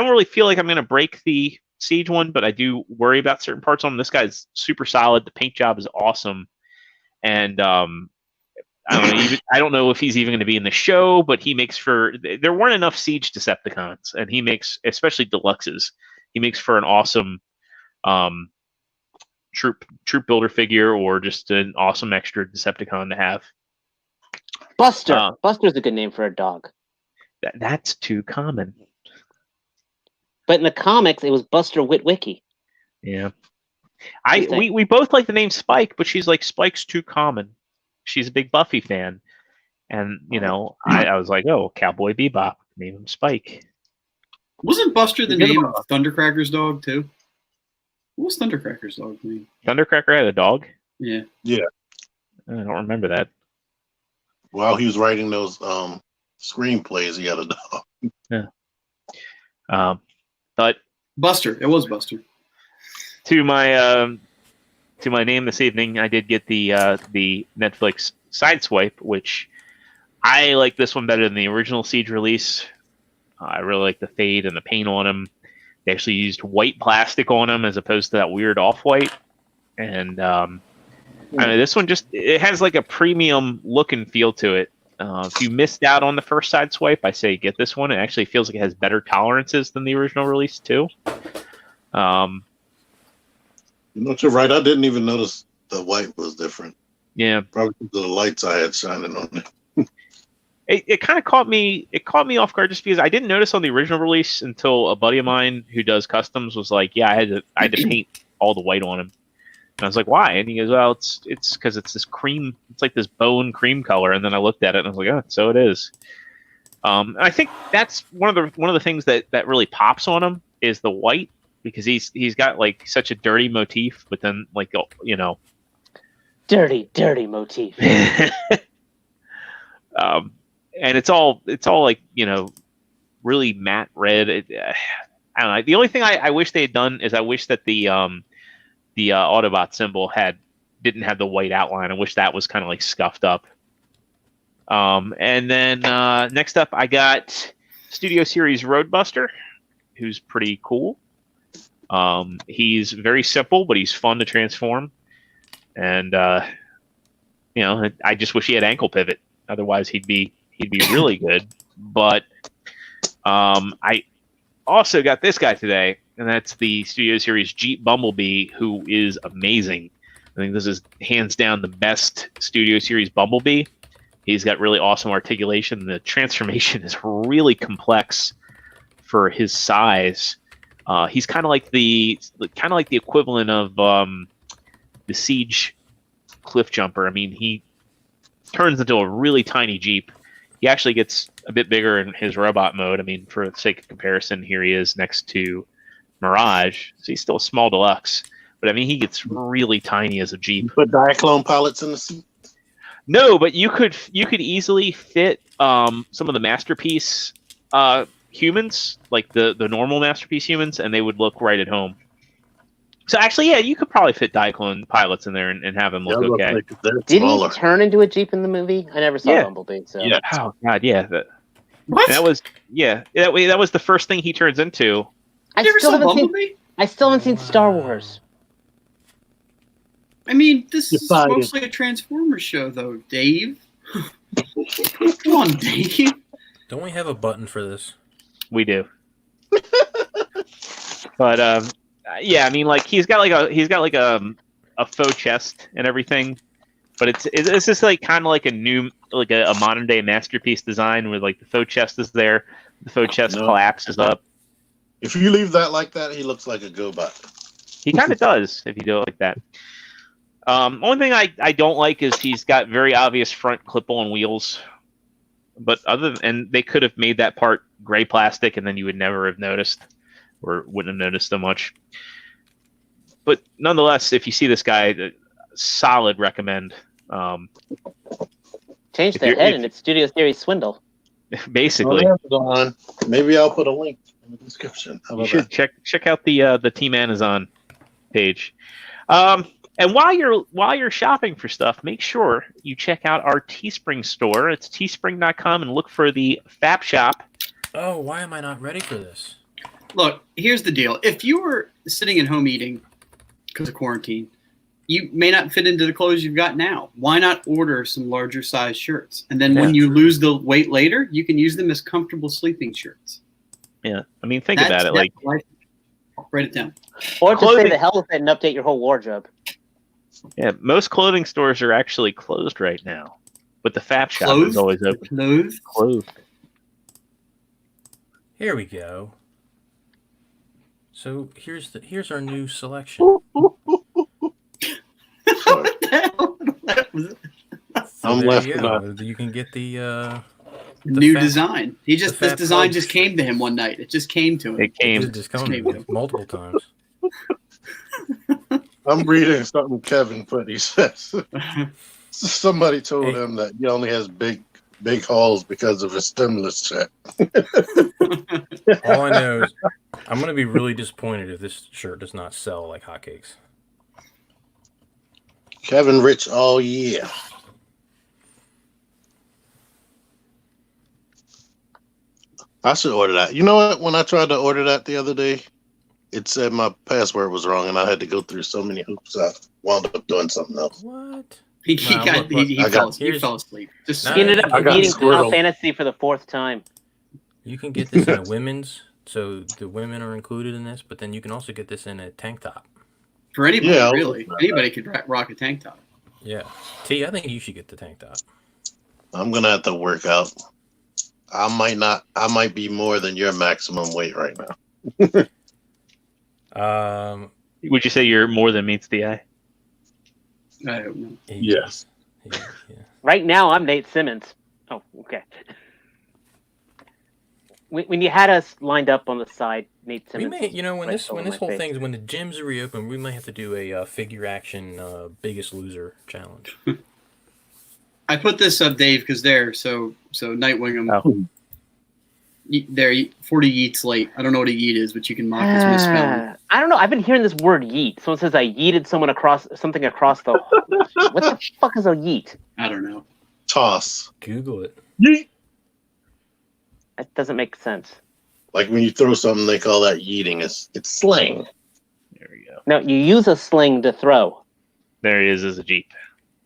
really feel like I'm going to break the Siege one, but I do worry about certain parts on him. This guy's super solid. The paint job is awesome, and I don't know if he's even going to be in the show, but he makes for. There weren't enough Siege Decepticons, and he makes, especially deluxes, he makes for an awesome troop builder figure, or just an awesome extra Decepticon to have. Buster. Buster's a good name for a dog. That's too common. But in the comics, it was Buster Witwicky. Yeah. We both like the name Spike, but she's like, Spike's too common. She's a big Buffy fan. And, I was like, oh, Cowboy Bebop. Name him Spike. Wasn't Buster the name of Thundercracker's dog, too? What was Thundercracker's dog's name? Thundercracker had a dog? Yeah. Yeah. I don't remember that. While he was writing those screenplays, he had a dog. Yeah. But Buster. It was Buster. to my name this evening, I did get the Netflix Sideswipe, which I like this one better than the original Siege release. I really like the fade and the paint on him. They actually used white plastic on him as opposed to that weird off-white. And this one it has like a premium look and feel to it. If you missed out on the first Sideswipe, I say get this one. It actually feels like it has better tolerances than the original release too. You're right. I didn't even notice the white was different. Yeah, Probably because of the lights I had shining on it. it kind of caught me off guard just because I didn't notice on the original release until a buddy of mine who does customs was like, yeah, I had to paint all the white on him. And I was like, why? And he goes, well, it's because it's this cream, it's like this bone cream color. And then I looked at it and I was like, oh, so it is. And I think that's one of the things that really pops on him is the white, because he's got like such a dirty motif, but then like dirty motif. And it's all like really matte red. I don't know. The only thing I wish they had done is I wish that the Autobot symbol didn't have the white outline. I wish that was kind of like scuffed up. And then next up, I got Studio Series Roadbuster, who's pretty cool. He's very simple, but he's fun to transform. And I just wish he had ankle pivot. Otherwise, he'd be really good. But I also got this guy today, and that's the Studio Series Jeep Bumblebee, who is amazing. I think this is hands down the best Studio Series Bumblebee. He's got really awesome articulation. The transformation is really complex for his size. He's kind of like the equivalent of the Siege cliff jumper. I mean, he turns into a really tiny Jeep. He actually gets a bit bigger in his robot mode. I mean, for the sake of comparison, here he is next to Mirage. So he's still a small deluxe. But I mean, he gets really tiny as a Jeep. Put Diaclone pilots in the seat. No, but you could easily fit some of the Masterpiece humans, like the normal Masterpiece humans, and they would look right at home. So actually, yeah, you could probably fit Diaclone pilots in there and have them look okay. Like they're Did smaller. he turn into a Jeep in the movie? I never saw Yeah. Bumblebee. So. Yeah. Oh God, yeah. What? That was that was the first thing he turns into. I You never still saw haven't seen. Bumblebee? I still haven't seen Star Wars. I mean, this is Decided. mostly a Transformers show, though, Dave. Come on, Dave. Don't we have a button for this? We do. But yeah, I mean, like he's got like a faux chest and everything, but it's just like kind of like a modern day Masterpiece design where like the faux chest is there, the faux chest collapses up. If you leave that like that, he looks like a GoBot. He kind of does if you do it like that. Only thing I don't like is he's got very obvious front clip-on wheels. But and they could have made that part gray plastic, and then you would never have noticed, or wouldn't have noticed so much. But nonetheless, if you see this guy, solid recommend. Change If the you're- head if- and it's Studio Series Swindle. Basically, Amazon. Maybe I'll put a link in the description. How you about should check out the Team Amazon page. And while you're shopping for stuff, make sure you check out our Teespring store. It's teespring.com and look for the Fap Shop. Oh, why am I not ready for this? Look, here's the deal. If you were sitting at home eating because of quarantine, you may not fit into the clothes you've got now. Why not order some larger size shirts? And then when you lose the weight later, you can use them as comfortable sleeping shirts. Yeah, I mean, think about it. Like, life. Write it down. Or just Clothing- say the hell with it and update your whole wardrobe. yeah, most clothing stores are actually closed right now, but the Fap Shop is Closed? always open. Clothes. Closed. Here we go. So here's our new selection. What the hell? That was So I'm there left you without- go. You can get the new fat- design. This fat design clothes. just came to him one night. It just came to him. It came. It just come to me multiple times. I'm reading something Kevin put. He says somebody told him that he only has big hauls because of his stimulus check. All I know is I'm going to be really disappointed if this shirt does not sell like hotcakes. Kevin Rich all year. I should order that. You know what? When I tried to order that the other day, it said my password was wrong, and I had to go through so many hoops. I wound up doing something else. What? He Wow, got look, he I fell got- fell asleep. Just Nah, He ended up I got beating Final squirrel. Fantasy for the 4th time. You can get this in a women's, so the women are included in this, but then you can also get this in a tank top. for anybody, Yeah, I'll really. look at that. Anybody could rock a tank top. Yeah. T, I think you should get the tank top. I'm gonna have to work out. I might not. I might be more than your maximum weight right now. Would you say you're more than meets the eye? I don't know. Yes. Yeah. Right now, I'm Nate Simmons. Oh, okay. When you had us lined up on the side, Nate We Simmons. may, you know, when right this over my whole face. thing's when the gyms are reopened, we might have to do a figure action Biggest Loser challenge. I put this up, Dave, because so Nightwing. Oh. There, 40 yeets late. I don't know what a yeet is, but you can mock his misspelling. I don't know. I've been hearing this word yeet. Someone says I yeeted someone across something across the. What the fuck is a yeet? I don't know. Toss. Google it. Yeet. That doesn't make sense. Like when you throw something, they call that yeeting. It's slang. There we go. No, you use a sling to throw. There he is as a Jeep,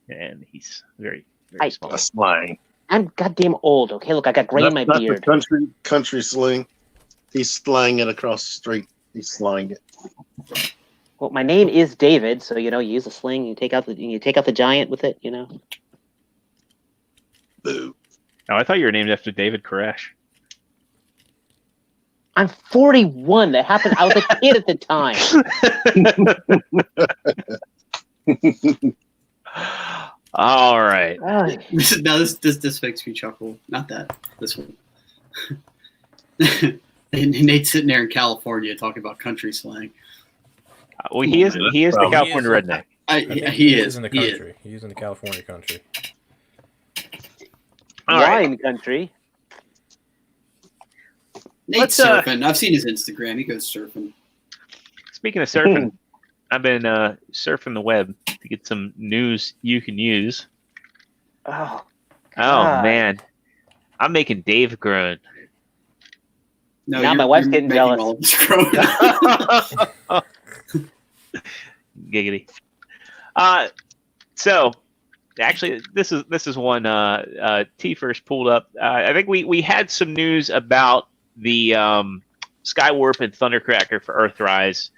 and he's very I- small. A slang. I'm goddamn old. Okay, look, I got gray in my That's beard. the country slang. He's slang it across the street. He's slang it. Well, my name is David, so you use a sling. You take out the giant with it. Boo. Oh, I thought you were named after David Koresh. I'm 41. That happened. I was a kid at the time. All right. This makes me chuckle. Not that. This one. And Nate's sitting there in California talking about country slang. Well, he is the California redneck. He is in the country. He's in the California country. All right. Wine country. Nate's surfing. I've seen his Instagram. He goes surfing. Speaking of surfing, I've been surfing the web to get some news you can use. Oh, Oh man, I'm making Dave groan. No, now my wife's getting making jealous. all of us grow. Giggity. So actually, this is one T first pulled up. I think we had some news about the Skywarp and Thundercracker for Earthrise,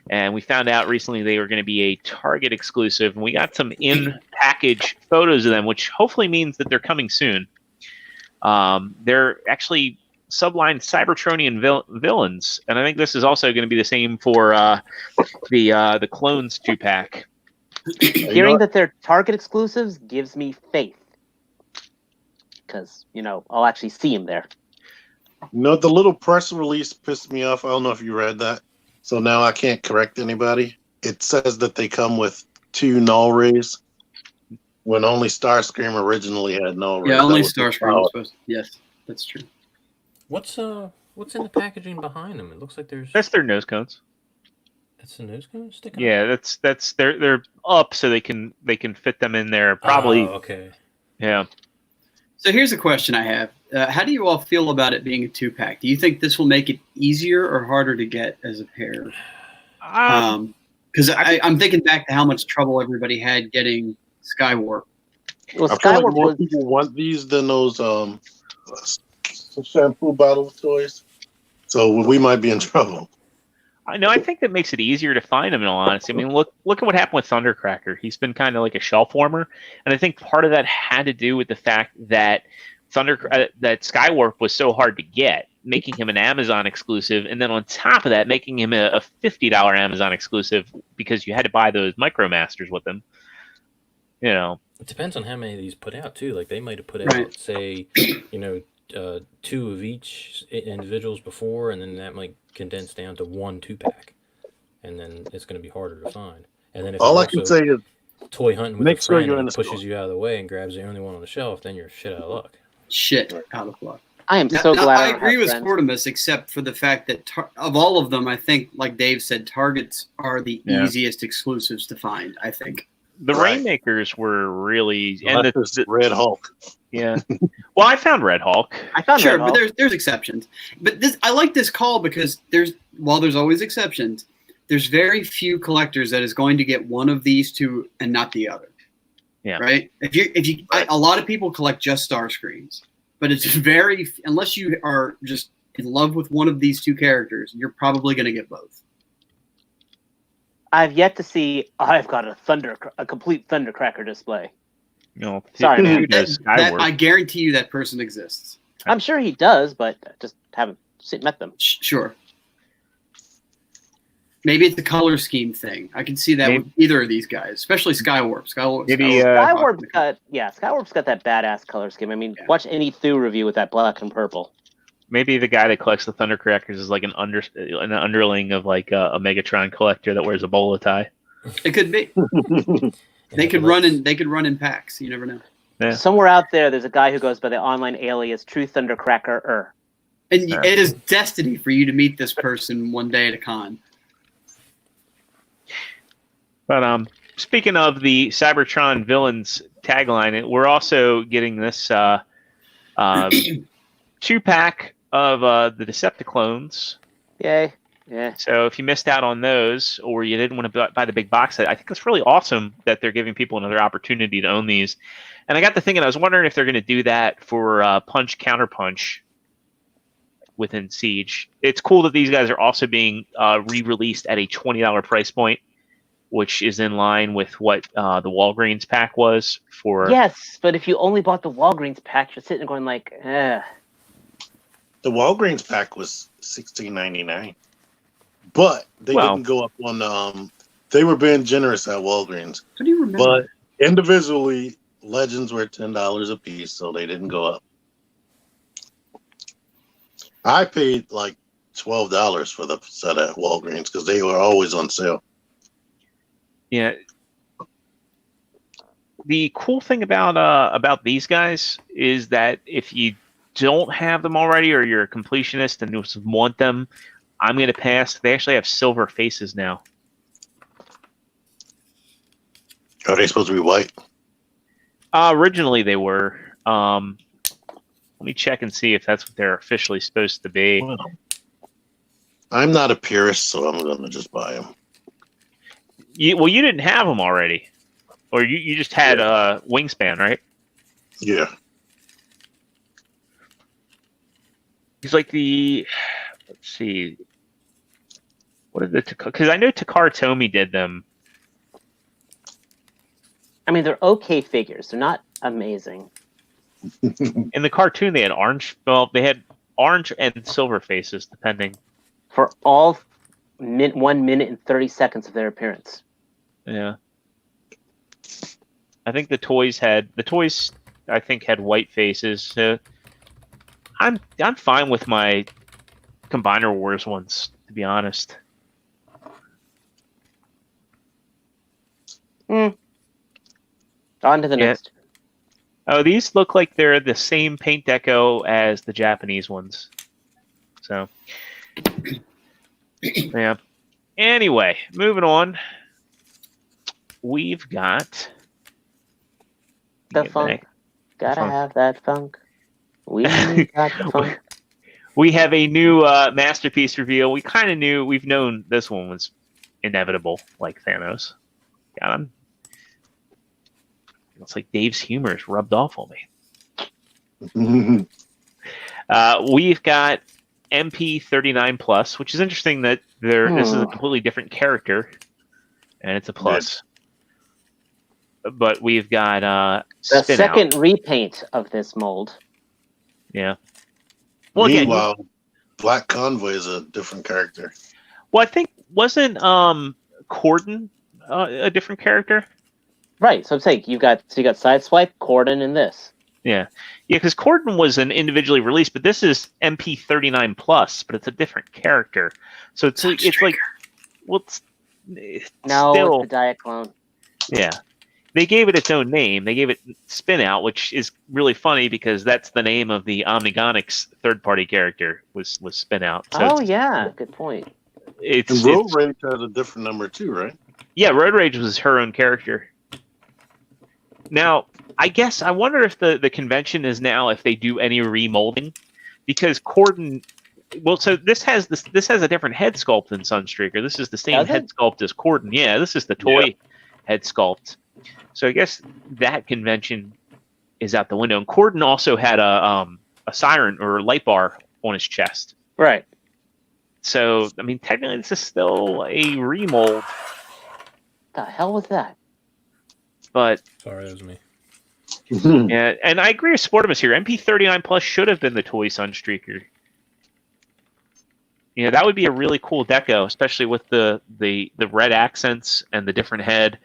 and we found out recently they were going to be a Target exclusive, and we got some in-package photos of them, which hopefully means that they're coming soon. They're actually subline Cybertronian villains, and I think this is also going to be the same for the Clones 2-pack. Hearing that they're Target exclusives gives me faith, because I'll actually see him there. The little press release pissed me off. I don't know if you read that. So now I can't correct anybody. It says that they come with 2 null rays, when only Starscreamer originally had null rays. Yeah, only Starscreamer was supposed to. Yes, that's true. What's in the packaging behind them? It looks like That's their nose cones. That's the nose cone sticking. Yeah, that's they're up so they can fit them in there. Probably. Oh, okay. Yeah. So here's a question I have. How do you all feel about it being a 2-pack? Do you think this will make it easier or harder to get as a pair? Because I'm thinking back to how much trouble everybody had getting Skywarp. Well, I feel like Skywarp more was people want these than those shampoo bottle toys. So we might be in trouble. I think that makes it easier to find him, in all honesty. I mean, look at what happened with Thundercracker. He's been kind of like a shelf warmer, and I think part of that had to do with the fact that that Skywarp was so hard to get, making him an Amazon exclusive, and then on top of that, making him a $50 Amazon exclusive because you had to buy those MicroMasters with him. It depends on how many of these put out too. Like they might have put out, say, 2 of each individuals before, and then that might condense down to 1 2-pack, and then it's going to be harder to find. And then if all I can say is toy hunting with make a sure friend you're and in the pushes store. you out of the way and grabs the only one on the shelf, then you're shit out of luck. Shit out of luck. I am so glad. I agree with Sportimus, except for the fact that of all of them, I think, like Dave said, Targets are the easiest exclusives to find. I think the Rainmakers were really, and the Red Hulk. Yeah. Well, I found Red Hulk. But there's exceptions. But I like this call because while there's always exceptions, there's very few collectors that is going to get one of these 2 and not the other. Yeah. Right. A lot of people collect just Starscreams, but it's unless you are just in love with one of these 2 characters, you're probably going to get both. I've yet to see. I've got a complete Thundercracker display. Sorry, man. I guarantee you that person exists. I'm sure he does, but I just haven't met them. Sure. Maybe it's the color scheme thing. I can see that with either of these guys, especially Skywarp. Skywarp's got that badass color scheme. I mean, watch any Thu review with that black and purple. Maybe the guy that collects the Thundercrackers is like an underling of like a Megatron collector that wears a bowler tie. It could be. They could run in packs. You never know. Yeah. Somewhere out there's a guy who goes by the online alias True Thundercracker. And it is destiny for you to meet this person one day at a con. But speaking of the Cybertron villains tagline, we're also getting this 2-pack of the Decepticlones. Yay. Yeah. So if you missed out on those, or you didn't want to buy the big box set, I think it's really awesome that they're giving people another opportunity to own these. And I got to thinking, I was wondering if they're going to do that for Punch Counterpunch within Siege. It's cool that these guys are also being re-released at a $20 price point. which is in line with what the Walgreens pack was for. Yes, but if you only bought the Walgreens pack, you're sitting there going like, eh. The Walgreens pack was $16.99, but they didn't go up on. They were being generous at Walgreens. What do you remember? But individually, Legends were $10 a piece, so they didn't go up. I paid like $12 for the set at Walgreens because they were always on sale. Yeah. The cool thing about these guys is that if you don't have them already, or you're a completionist and you want them, I'm going to pass. They actually have silver faces now. Are they supposed to be white? Originally they were. Let me check and see if that's what they're officially supposed to be. Well, I'm not a purist, so I'm going to just buy them. You didn't have them already, or you just had Wingspan, right? Yeah. He's like let's see, what did because I know Takara Tomy did them. I mean, they're okay figures. They're not amazing. In the cartoon, they had orange. Well, they had orange and silver faces, depending. For all 1 minute and 30 seconds of their appearance. Yeah. I think the toys had white faces. I'm fine with my Combiner Wars ones, to be honest. On to the next. Oh, these look like they're the same paint deco as the Japanese ones. So, yeah. Anyway, moving on. We've got the funk. Gotta have that funk. We got the funk. We have a new masterpiece reveal. We've known this one was inevitable, like Thanos. Got him. It's like Dave's humor is rubbed off on me. We've got MP39 Plus, which is interesting that this is a completely different character, and it's a plus. But we've got the second repaint of this mold. Yeah. Well, meanwhile, Black Convoy is a different character. Well, I think wasn't Corden a different character? Right. So I'm saying you got Sideswipe, Corden, and this. Yeah, because Corden was an individually released, but this is MP39 Plus, but it's a different character. So it's like, well, it's it's still the Diaclone. Yeah. They gave it its own name. They gave it Spin Out, which is really funny because that's the name of the Omnigonics third-party character was Spin Out. So yeah, good point. And Road Rage has a different number too, right? Yeah, Road Rage was her own character. Now, I guess I wonder if the convention is now if they do any remolding, because Corden. Well, so this has a different head sculpt than Sunstreaker. This is the same head sculpt as Corden. Yeah, this is the toy head sculpt. So I guess that convention is out the window. And Corden also had a siren or light bar on his chest. Right. So I mean, technically, this is still a remold. The hell was that? But sorry, that was me. Yeah, and I agree with Sportimus here. MP39 Plus should have been the toy Sunstreaker. You know, that would be a really cool deco, especially with the red accents and the different head.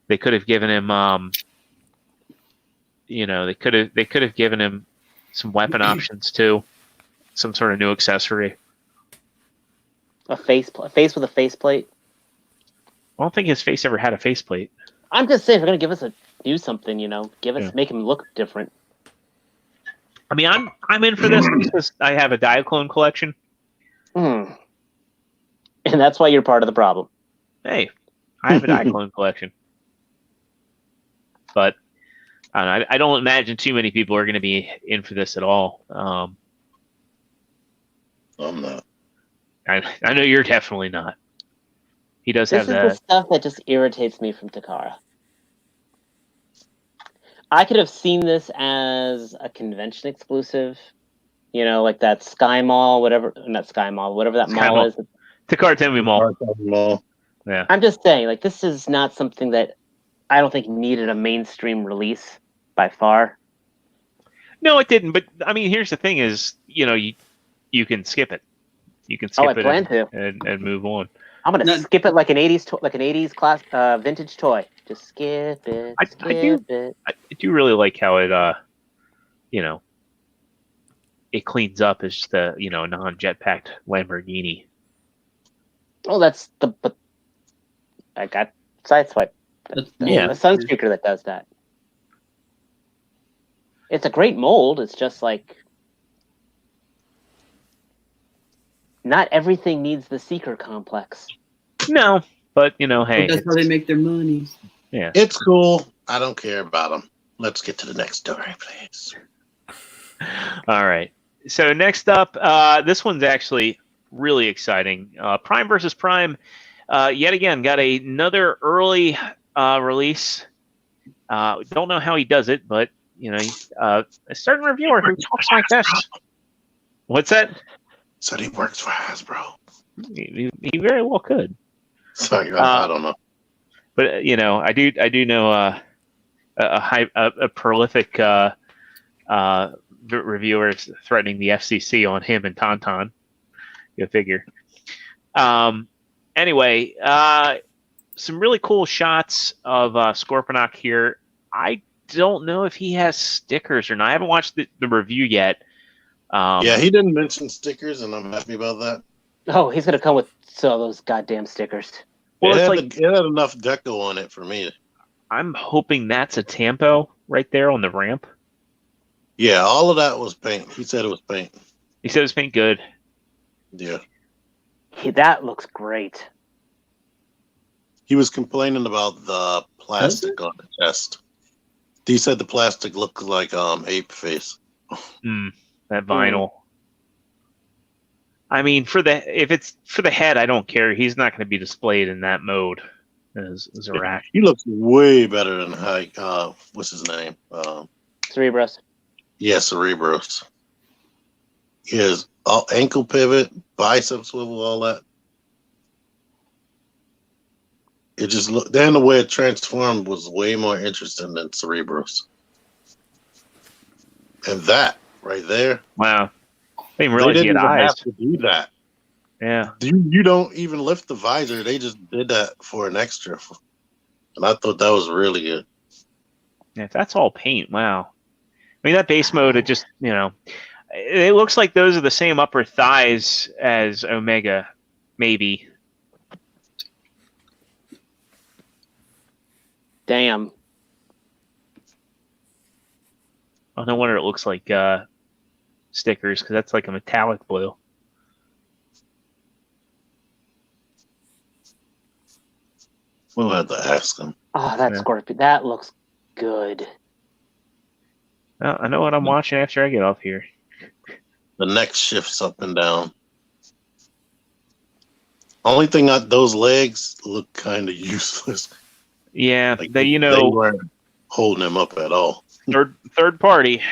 They could have given him, they could have given him some weapon options too, some sort of new accessory. A face with a faceplate. I don't think his face ever had a faceplate. I'm just saying, if they're gonna give us do something, make him look different. I mean, I'm in for this because I have a Diaclone collection. And that's why you're part of the problem. Hey, I have a Diaclone collection. But I don't imagine too many people are going to be in for this at all. I'm not. I know you're definitely not. He does have that. This is the stuff that just irritates me from Takara. I could have seen this as a convention exclusive, like that Sky Mall, whatever. Not Sky Mall, whatever that mall is. Takara Tomy Mall. Yeah. I'm just saying, like, this is not something that I don't think needed a mainstream release by far. No, it didn't. But I mean, here's the thing: is you can skip it. You can skip I it plan to. and move on. I'm gonna No. skip it like an '80s class vintage toy. Just skip it, I do I do really like how it it cleans up as just a non-jetpacked Lamborghini. Oh, but I got Sideswipe. That's Yeah. a Sunstreaker that does that. It's a great mold. It's just like not everything needs the Seeker complex. No, but hey, But that's how they make their money. Yeah, It's cool. I don't care about them. Let's get to the next story, please. All right. So next up, this one's actually really exciting. Prime versus Prime, yet again, got another early release. Don't know how he does it, but he's a certain reviewer who talks like this. What's that? Said he works for Hasbro. He very well could. Sorry, I don't know. But I do know a prolific reviewer threatening the FCC on him and Tauntaun. Go figure. Anyway, some really cool shots of Scorponok here. I don't know if he has stickers or not. I haven't watched the review yet. Yeah, he didn't mention stickers, and I'm happy about that. Oh, he's gonna come with those goddamn stickers. Well, it had enough deco on it for me. I'm hoping that's a Tampo right there on the ramp. Yeah, all of that was paint. He said it was paint. He said it was paint good. Yeah. That looks great. He was complaining about the plastic on the chest. He said the plastic looked like ape face. That vinyl. I mean, if it's for the head, I don't care. He's not going to be displayed in that mode as a rack. He looks way better than what's his name? Cerebros. Yeah, Cerebros. His ankle pivot, bicep swivel, all that. It just looked. Then the way it transformed was way more interesting than Cerebros. And that right there. Wow. I didn't realize They he didn't had even eyes. have to do that. Yeah. You don't even lift the visor. They just did that for an extra. And I thought that was really good. Yeah, if that's all paint, wow. I mean, that base mode, it just, it looks like those are the same upper thighs as Omega, maybe. Damn. Oh, no wonder it looks like stickers, because that's like a metallic blue. We'll have to ask him. Oh, that Scorpion. That looks good. Well, I know what I'm watching after I get off here. The neck shifts up and down. Only thing, those legs look kind of useless. Yeah, Like, they weren't holding him up at all. third party.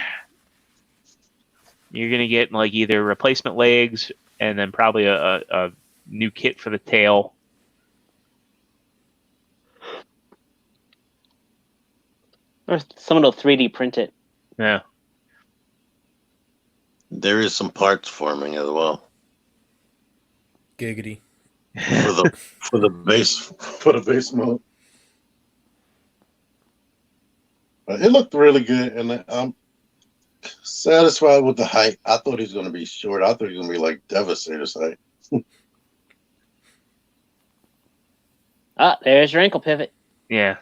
You're gonna get like either replacement legs and then probably a new kit for the tail. Or someone will 3D print it. Yeah. There is some parts forming as well Giggity. for the base mode. But it looked really good, and I'm satisfied with the height. I thought he was going to be short. I thought he was going to be like Devastator's height. There's your ankle pivot. Yeah.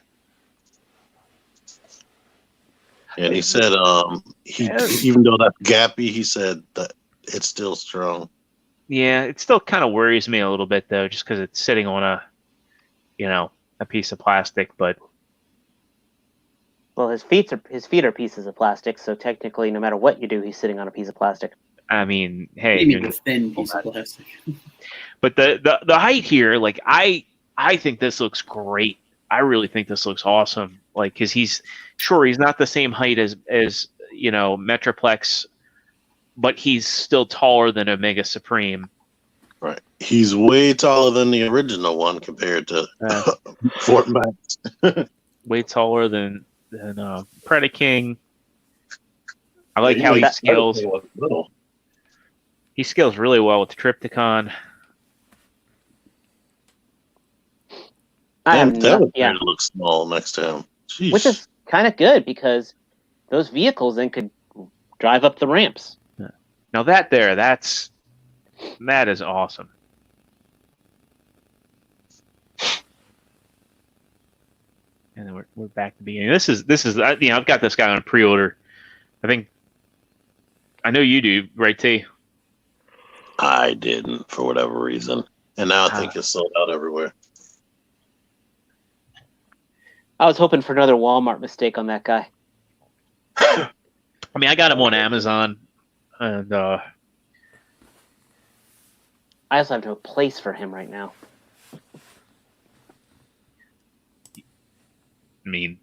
And he said, even though that's gappy, he said that it's still strong. Yeah, it still kind of worries me a little bit though, just because it's sitting on a piece of plastic. But Well, his feet are pieces of plastic, so technically, no matter what you do, he's sitting on a piece of plastic. I mean, hey, You mean a thin piece of plastic. but the height here, like I think this looks great. I really think this looks awesome. Like, because he's not the same height as Metroplex, but he's still taller than Omega Supreme. Right. He's way taller than the original one compared to Fort Max. Way taller than Predaking. I like Yeah, how he makes scales. Predaking look little. He scales really well with the Triptychon. And Teleporter looks small next to him. Jeez. Which is kind of good because those vehicles then could drive up the ramps. Now that is awesome. And then we're back to the beginning. This is I've got this guy on pre-order. I know you do, right, T? I didn't for whatever reason, and now I think it's sold out everywhere. I was hoping for another Walmart mistake on that guy. I mean, I got him on Amazon, and I also have no place for him right now. I mean,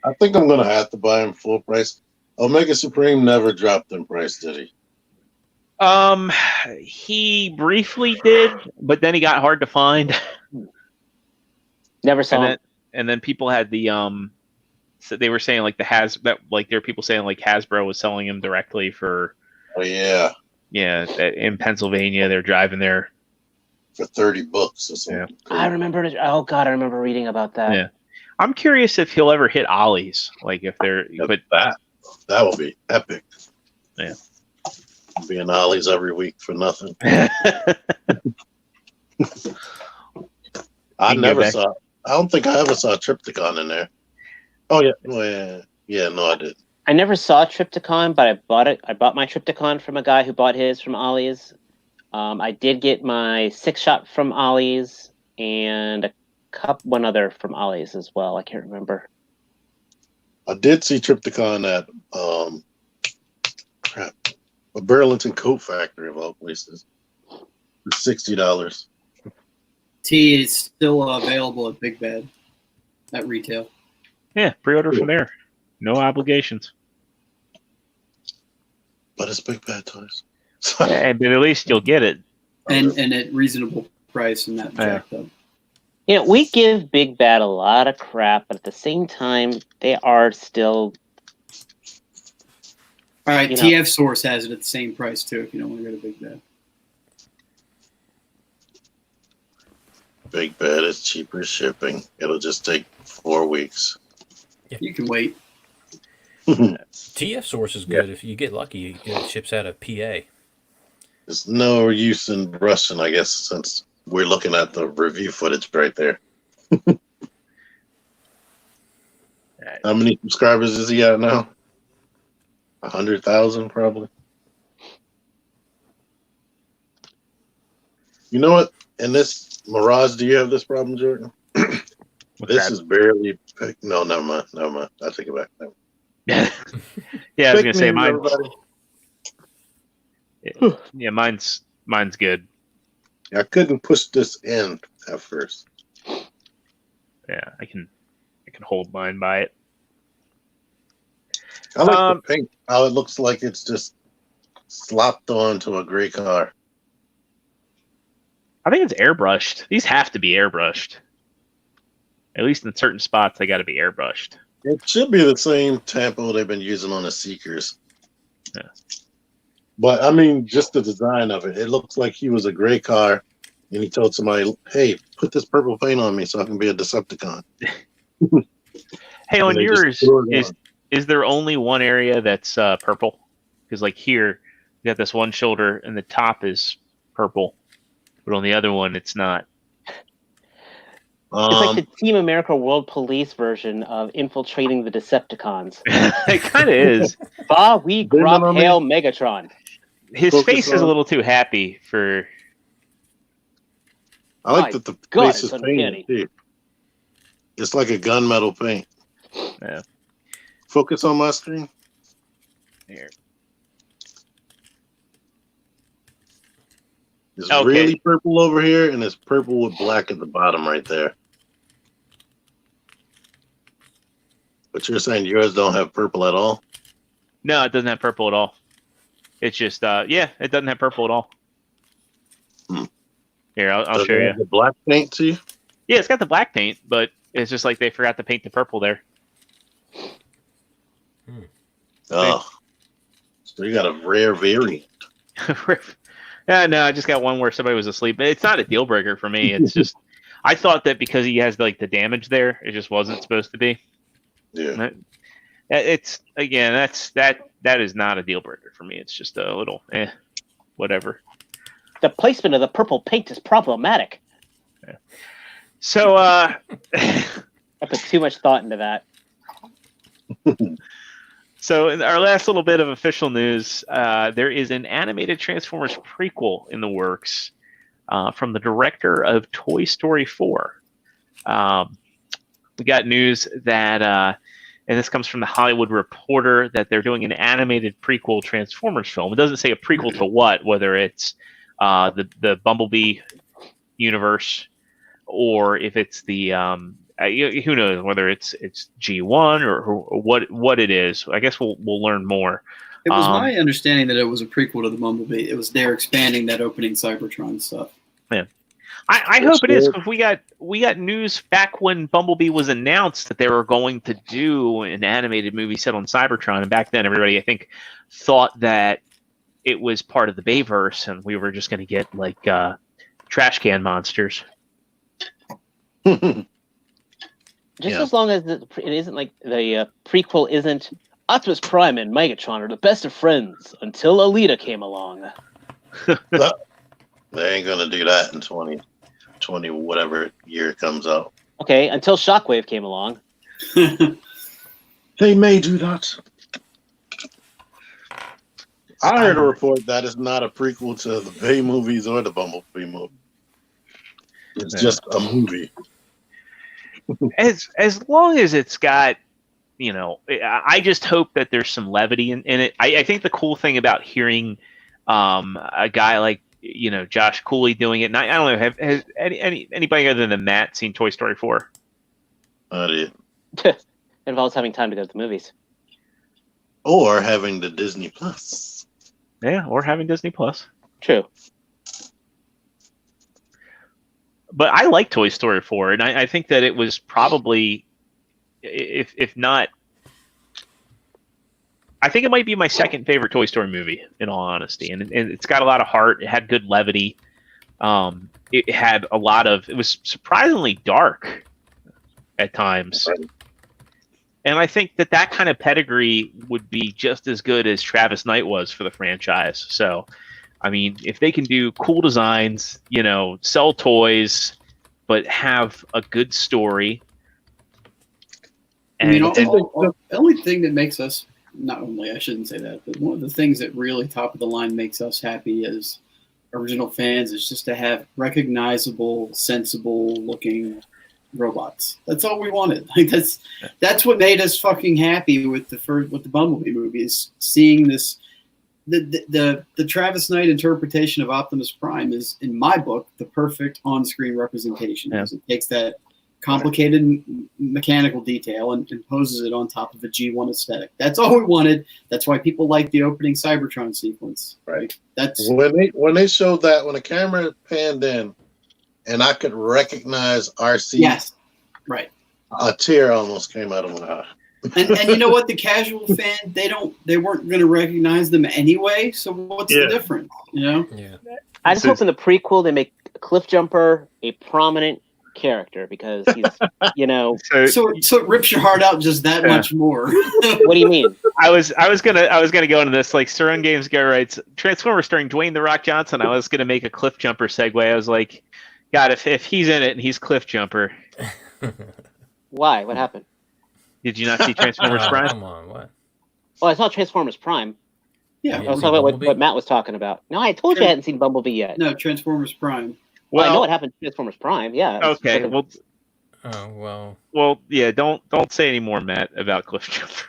I think I'm gonna have to buy him full price. Omega Supreme never dropped in price, did he? he briefly did, but then he got hard to find. Never saw him. And then people had the so they were saying like there were people saying like Hasbro was selling him directly for. Oh yeah. Yeah, in Pennsylvania, they're driving there for $30 or something. Yeah. I remember. Oh God, I remember reading about that. Yeah, I'm curious if he'll ever hit Ollie's. Like if they're, but that will be epic. Yeah, being Ollie's every week for nothing. I don't think I ever saw Triptychon in there. Oh yeah, no, I didn't. I never saw Triptychon, but I bought it. I bought my Triptychon from a guy who bought his from Ollie's. I did get my 6-shot from Ollie's and one other from Ollie's as well. I can't remember. I did see Triptychon at a Burlington Coat Factory of all places for $60. T is still available at Big Bad at retail. Yeah, pre-order from there. No obligations. But it's Big Bad Toys. Yeah, but at least you'll get it. And at reasonable price and that jacked up. You know, we give Big Bad a lot of crap, but at the same time, they are still... All right, TF Source has it at the same price, too, if you don't want to go to Big Bad. Big Bad is cheaper shipping. It'll just take 4 weeks. You can wait. TF Source is good. If you get lucky, it ships out of PA. There's no use in rushing, I guess, since we're looking at the review footage right there. How many subscribers is he at now? 100,000 probably. You know what? In this Mirage, do you have this problem, Jordan? This is barely picked. No, never mind. I take it back. Yeah, I was gonna say mine. Yeah, mine's good. I couldn't push this in at first. Yeah, I can hold mine by it. I like the paint. How it looks like it's just slopped onto a gray car. I think it's airbrushed. These have to be airbrushed. At least in certain spots, they got to be airbrushed. It should be the same tempo they've been using on the Seekers. Yeah. But, I mean, just the design of it. It looks like he was a gray car, and he told somebody, hey, put this purple paint on me so I can be a Decepticon. Hey, on yours, is there only one area that's purple? Because, like, here, you got this one shoulder, and the top is purple. But on the other one, it's not. It's like the Team America World Police version of infiltrating the Decepticons. It kind of is. Bah, we grab hail Megatron. His face is a little too happy for... I like that the face is painted, too. It's like a gunmetal paint. Yeah. Focus on my screen. Here. It's really purple over here, and it's purple with black at the bottom right there. But you're saying yours don't have purple at all? No, it doesn't have purple at all. It's just, it doesn't have purple at all. Here, I'll Does show it you. have the black paint to you? Yeah, it's got the black paint, but it's just like they forgot to paint the purple there. Oh, so you got a rare variant. Yeah, no, I just got one where somebody was asleep. It's not a deal breaker for me. It's just I thought that because he has like the damage there, it just wasn't supposed to be. Yeah. It's again, that is not a deal breaker for me. It's just a little whatever. The placement of the purple paint is problematic. Yeah. So I put too much thought into that. So in our last little bit of official news, there is an animated Transformers prequel in the works from the director of Toy Story 4. We got news that, and this comes from the Hollywood Reporter, that they're doing an animated prequel Transformers film. It doesn't say a prequel to what, whether it's the Bumblebee universe or if it's the who knows whether it's G1 or what it is. I guess we'll learn more. It was my understanding that it was a prequel to the Bumblebee. It was they're expanding that opening Cybertron stuff. Yeah, I hope it is, because we got news back when Bumblebee was announced that they were going to do an animated movie set on Cybertron, and back then everybody I think thought that it was part of the Bayverse, and we were just going to get like trash can monsters. Just as long as it isn't like the prequel isn't Optimus Prime and Megatron are the best of friends until Alita came along. They ain't gonna do that in 2020 whatever year it comes out. Okay, until Shockwave came along. They may do that. I heard a report that it's not a prequel to the Bay movies or the Bumblebee movie. It's just a movie. As long as it's got, I just hope that there's some levity in it. I think the cool thing about hearing a guy like Josh Cooley doing it, and I don't know, has anybody other than Matt seen Toy Story 4? I did. It involves having time to go to the movies. Or having the Disney Plus. Yeah, or having Disney Plus. True. But I like Toy Story 4, and I think that it was probably, if not, I think it might be my second favorite Toy Story movie, in all honesty. And it's got a lot of heart. It had good levity. It had a lot of, it was surprisingly dark at times. And I think that kind of pedigree would be just as good as Travis Knight was for the franchise. So, I mean, if they can do cool designs, sell toys, but have a good story. And, the only thing that makes us, not only, I shouldn't say that, but one of the things that really top of the line makes us happy as original fans is just to have recognizable, sensible looking robots. That's all we wanted. Like that's what made us fucking happy with the Bumblebee movie, is seeing this. The Travis Knight interpretation of Optimus Prime is, in my book, the perfect on-screen representation. Yeah. It takes that complicated mechanical detail and imposes it on top of a G1 aesthetic. That's all we wanted. That's why people like the opening Cybertron sequence. Right. That's when they showed that, when the camera panned in, and I could recognize RC. Yes. Right. A tear almost came out of my eye. And you know what? The casual fan, they weren't going to recognize them anyway. So what's the difference? Yeah. I just hope in the prequel they make Cliffjumper a prominent character, because he's, So it rips your heart out just that much more. What do you mean? I was gonna go into this, like Surround Games guy writes Transformers starring Dwayne the Rock Johnson. I was gonna make a Cliffjumper segue. I was like, God, if he's in it and he's Cliffjumper. Why? What happened? Did you not see Transformers Prime? Come on, what? Well, I saw Transformers Prime. Yeah. I was talking about what Matt was talking about. No, I told you I hadn't seen Bumblebee yet. No, Transformers Prime. Well, I know what happened to Transformers Prime. Yeah. Okay. Well, yeah. Don't say any more, Matt, about Cliffjumper.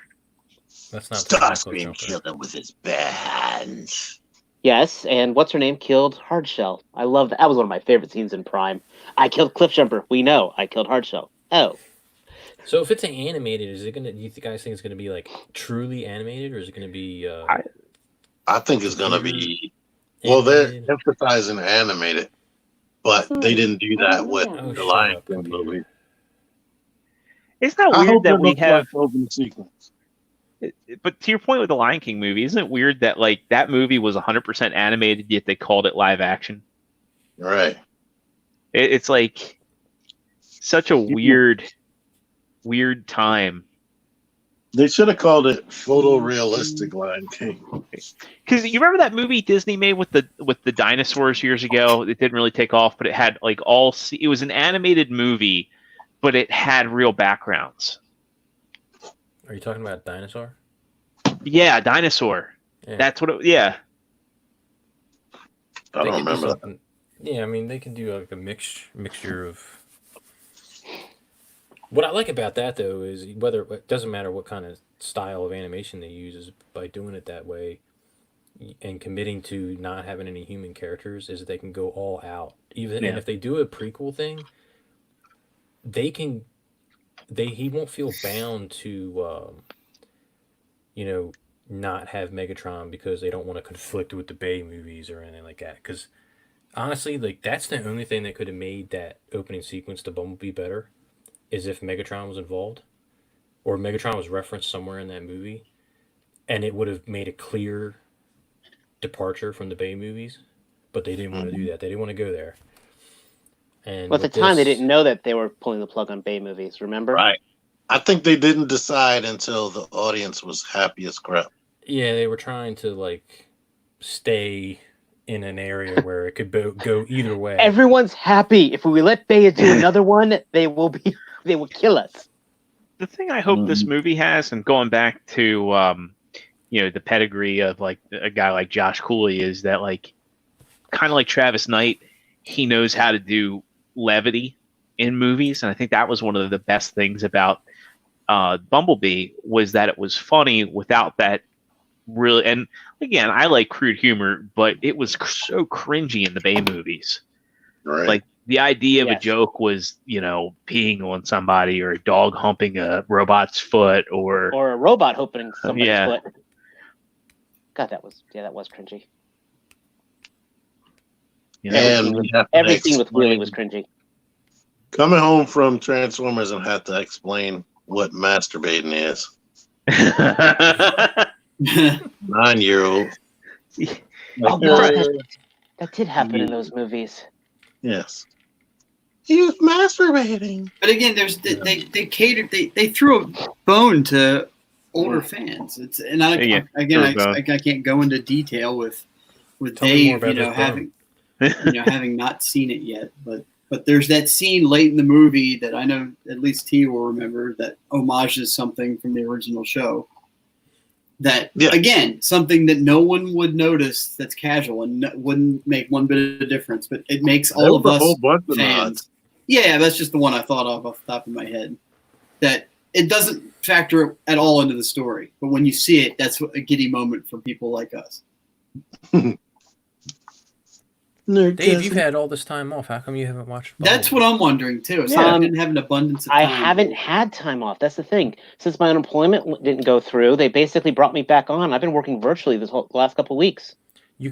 That's not Starscream killed him with his bare hands. Yes, and what's her name killed Hardshell. I love that. That was one of my favorite scenes in Prime. I killed Cliffjumper. We know I killed Hardshell. Oh. So if it's animated, is it gonna? Do you guys think it's gonna be like truly animated, or is it gonna be? I think it's gonna be Well, they're Animated? emphasizing animated, but they didn't do that with Oh, the shut Lion up, King computer. movie. Isn't that I weird hope that it we looks have? like the opening sequence. But to your point with the Lion King movie, isn't it weird that like that movie was 100% animated, yet they called it live action? Right. It's like such a weird time. They should have called it photorealistic Lion King. Because you remember that movie Disney made with the dinosaurs years ago? It didn't really take off, but it had like it was an animated movie, but it had real backgrounds. Are you talking about Dinosaur? Yeah, dinosaur. Yeah. That's what it. Yeah. I They don't could do remember that. something. Yeah, I mean, they can do like a mixture of. What I like about that though is it doesn't matter what kind of style of animation they use, is by doing it that way and committing to not having any human characters, is that they can go all out. Even Yeah. and if they do a prequel thing, they can. He won't feel bound to not have Megatron because they don't want to conflict with the Bay movies or anything like that. Because honestly, like that's the only thing that could have made that opening sequence to Bumblebee better, is if Megatron was involved, or Megatron was referenced somewhere in that movie, and it would have made a clear departure from the Bay movies. But they didn't want to do that. They didn't want to go there. And Well, at the with time, they this- didn't know that they were pulling the plug on Bay movies. Remember? Right. I think they didn't decide until the audience was happy as crap. Yeah, they were trying to like stay in an area where it could go either way. Everyone's happy. If we let Bay do another one, they will kill us. The thing I hope this movie has, and going back to the pedigree of like a guy like Josh Cooley, is that like kind of like Travis Knight, he knows how to do levity in movies, and I think that was one of the best things about Bumblebee, was that it was funny without that really. And again, I like crude humor, but it was so cringy in the Bay movies. Right. Like the idea of a Yes. joke was, peeing on somebody, or a dog humping a robot's foot, or a robot opening somebody's Yeah. foot. God, that was cringy. and we have to Every scene with explain- Willie was cringy. Coming home from Transformers and had to explain what masturbating is. 9-year-old. Oh, God. That did happen in those movies. Yes. He was masturbating. But again, they catered. They threw a bone to older fans. I can't go into detail with Tell me more Dave, about this having not seen it yet. But there's that scene late in the movie that I know at least T will remember, that homages something from the original show. That, again, something that no one would notice, that's casual and wouldn't make one bit of difference, but it makes all of us a whole bunch of fans. nods. Yeah, that's just the one I thought of off the top of my head. That it doesn't factor at all into the story, but when you see it, that's a giddy moment for people like us. Dave, you've had all this time off. How come you haven't watched? That's what I'm wondering too. So Yeah. I didn't have an abundance of I time. haven't had time off. That's the thing. Since my unemployment didn't go through, they basically brought me back on. I've been working virtually the last couple of weeks. You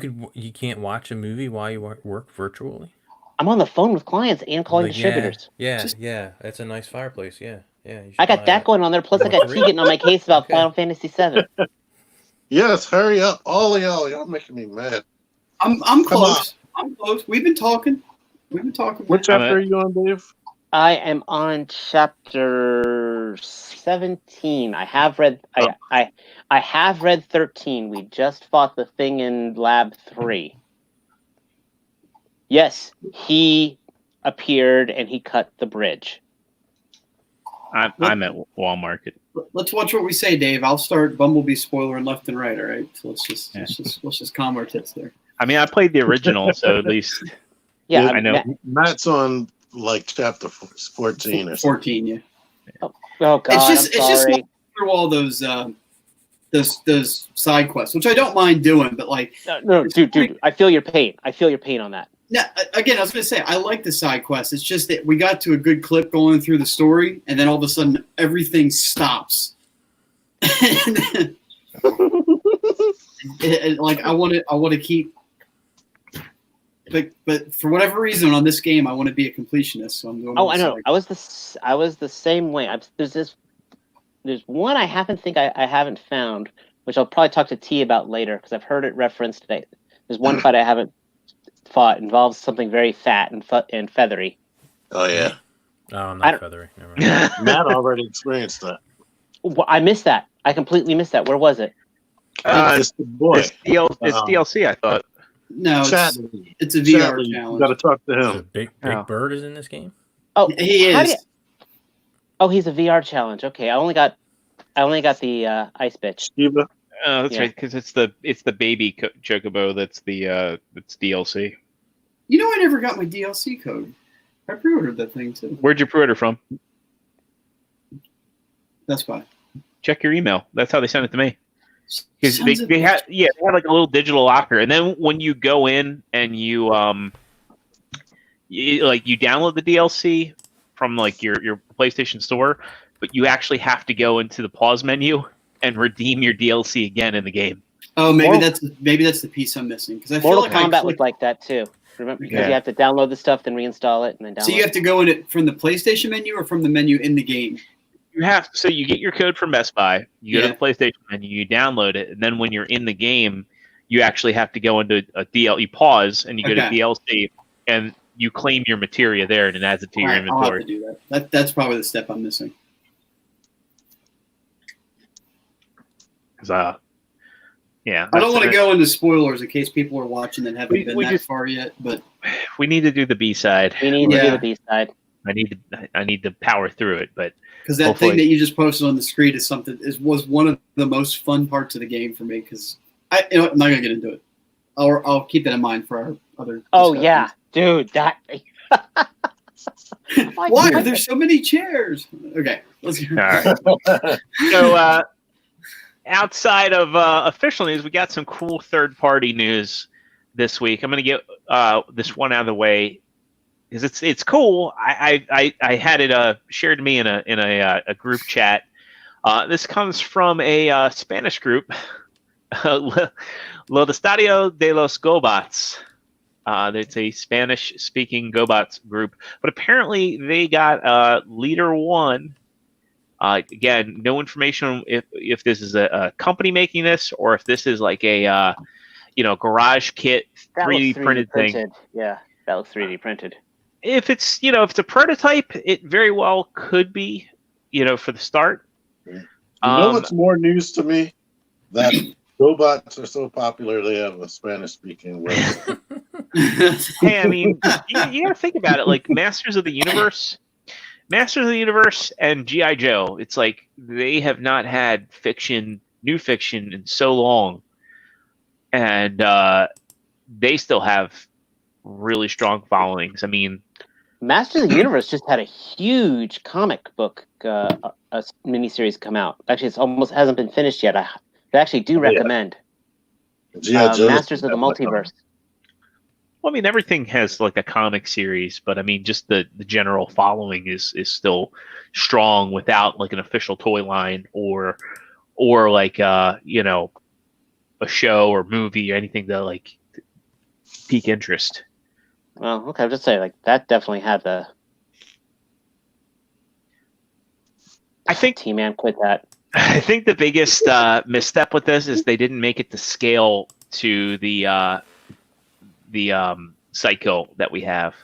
can't watch a movie while you work virtually. I'm on the phone with clients and calling distributors. Yeah. That's a nice fireplace. Yeah. You should I got buy that going on there. Plus, I got T getting on my case about Okay. Final Fantasy VII. Yes, hurry up. All of y'all. Y'all making me mad. I'm Come close. I'm close. We've been talking. What chapter are you on, Dave? I am on chapter 17. I have read. I have read 13. We just fought the thing in Lab 3. Yes, he appeared and he cut the bridge. I'm at Walmart. Let's watch what we say, Dave. I'll start Bumblebee spoiling left and right. All right. So let's just calm our tits there. I mean, I played the original, so at least Yeah, I know. Matt's on like chapter 14 or something. 14, yeah. Oh God, It's I'm just sorry. through all those side quests, which I don't mind doing, but like, No, dude, I feel your pain. I feel your pain on that. now, again, I was going to say, I like the side quests. It's just that we got to a good clip going through the story, and then all of a sudden everything stops. Like I want to keep but for whatever reason on this game, I want to be a completionist, so I'm doing. Oh, I know. I was the same way. There's one I haven't found, which I'll probably talk to T about later because I've heard it referenced today. There's one fight I haven't fought. It involves something very fat and feathery. Oh yeah, Oh, I'm not feathery. Never mind. Matt already experienced that. Well, I missed that. I completely missed that. Where was it? It's the boy. It's DLC, I thought. No, Chadley. it's a VR Chadley, you challenge. got to talk to So him. big Oh. bird is in this game. Oh, He is. Oh, he's a VR challenge. Okay, I only got the ice bitch. Shiva. Oh, that's Yeah. right, because it's the baby chocobo that's that's DLC. You know, I never got my DLC code. I pre-ordered that thing too. Where'd you pre-order from? That's why. Check your email. That's how they sent it to me. Because Sons of they had bitch. like a little digital locker, and then when you go in and you download the DLC from like your PlayStation Store, but you actually have to go into the pause menu and redeem your DLC again in the game. Oh, maybe Mortal- that's the piece I'm missing because I feel Mortal like Kombat was like that too. Remember, because Yeah. you have to download the stuff, then reinstall it, and then download. So you have to go in it from the PlayStation menu or from the menu in the game. So you get your code from Best Buy, you go Yeah. to the PlayStation menu, you download it, and then when you're in the game, you actually have to go into you pause and you go to Okay. DLC and you claim your materia there and it adds it to your All right, I'll have to inventory. do that. That's probably the step I'm missing. 'Cause, yeah, I don't want to go into spoilers in case people are watching that haven't We- been we that just- far yet. But we need to do the B side. We need to do Yeah. the B side. I need to power through it, but because that Hopefully. thing that you just posted on the screen is was one of the most fun parts of the game for me. Because I'm not gonna get into it. I'll keep that in mind for our other. Oh discussions. yeah, dude, that. Why are there so many chairs? Okay, let's go. all right. So outside of official news, we got some cool third-party news this week. I'm going to get this one out of the way because it's cool. I had it shared to me in a group chat. This comes from a Spanish group, Lo Estadio de los Gobots. It's a Spanish-speaking Gobots group, but apparently they got Leader 1. Again, no information on if this is a company making this or if this is like a garage kit That looks 3D printed thing. printed. Yeah, that looks 3D printed. If it's a prototype, it very well could be for the start. You know what's more news to me? That robots are so popular they have a Spanish-speaking website. Hey, I mean, you got to think about it. Like Masters of the Universe and G.I. Joe, it's like they have not had new fiction in so long. And they still have really strong followings. I mean, Masters of the Universe just had a huge comic book miniseries come out. Actually, it's almost hasn't been finished yet. I actually do recommend G.I. Joe. Masters of the Multiverse. well, I mean, everything has like a comic series, but I mean, just the general following is still strong without like an official toy line or like a show or movie or anything that like pique interest. Well, okay, I'll just say like that definitely had the. I think T-Man quit that. I think the biggest misstep with this is they didn't make it to scale to the cycle that we have.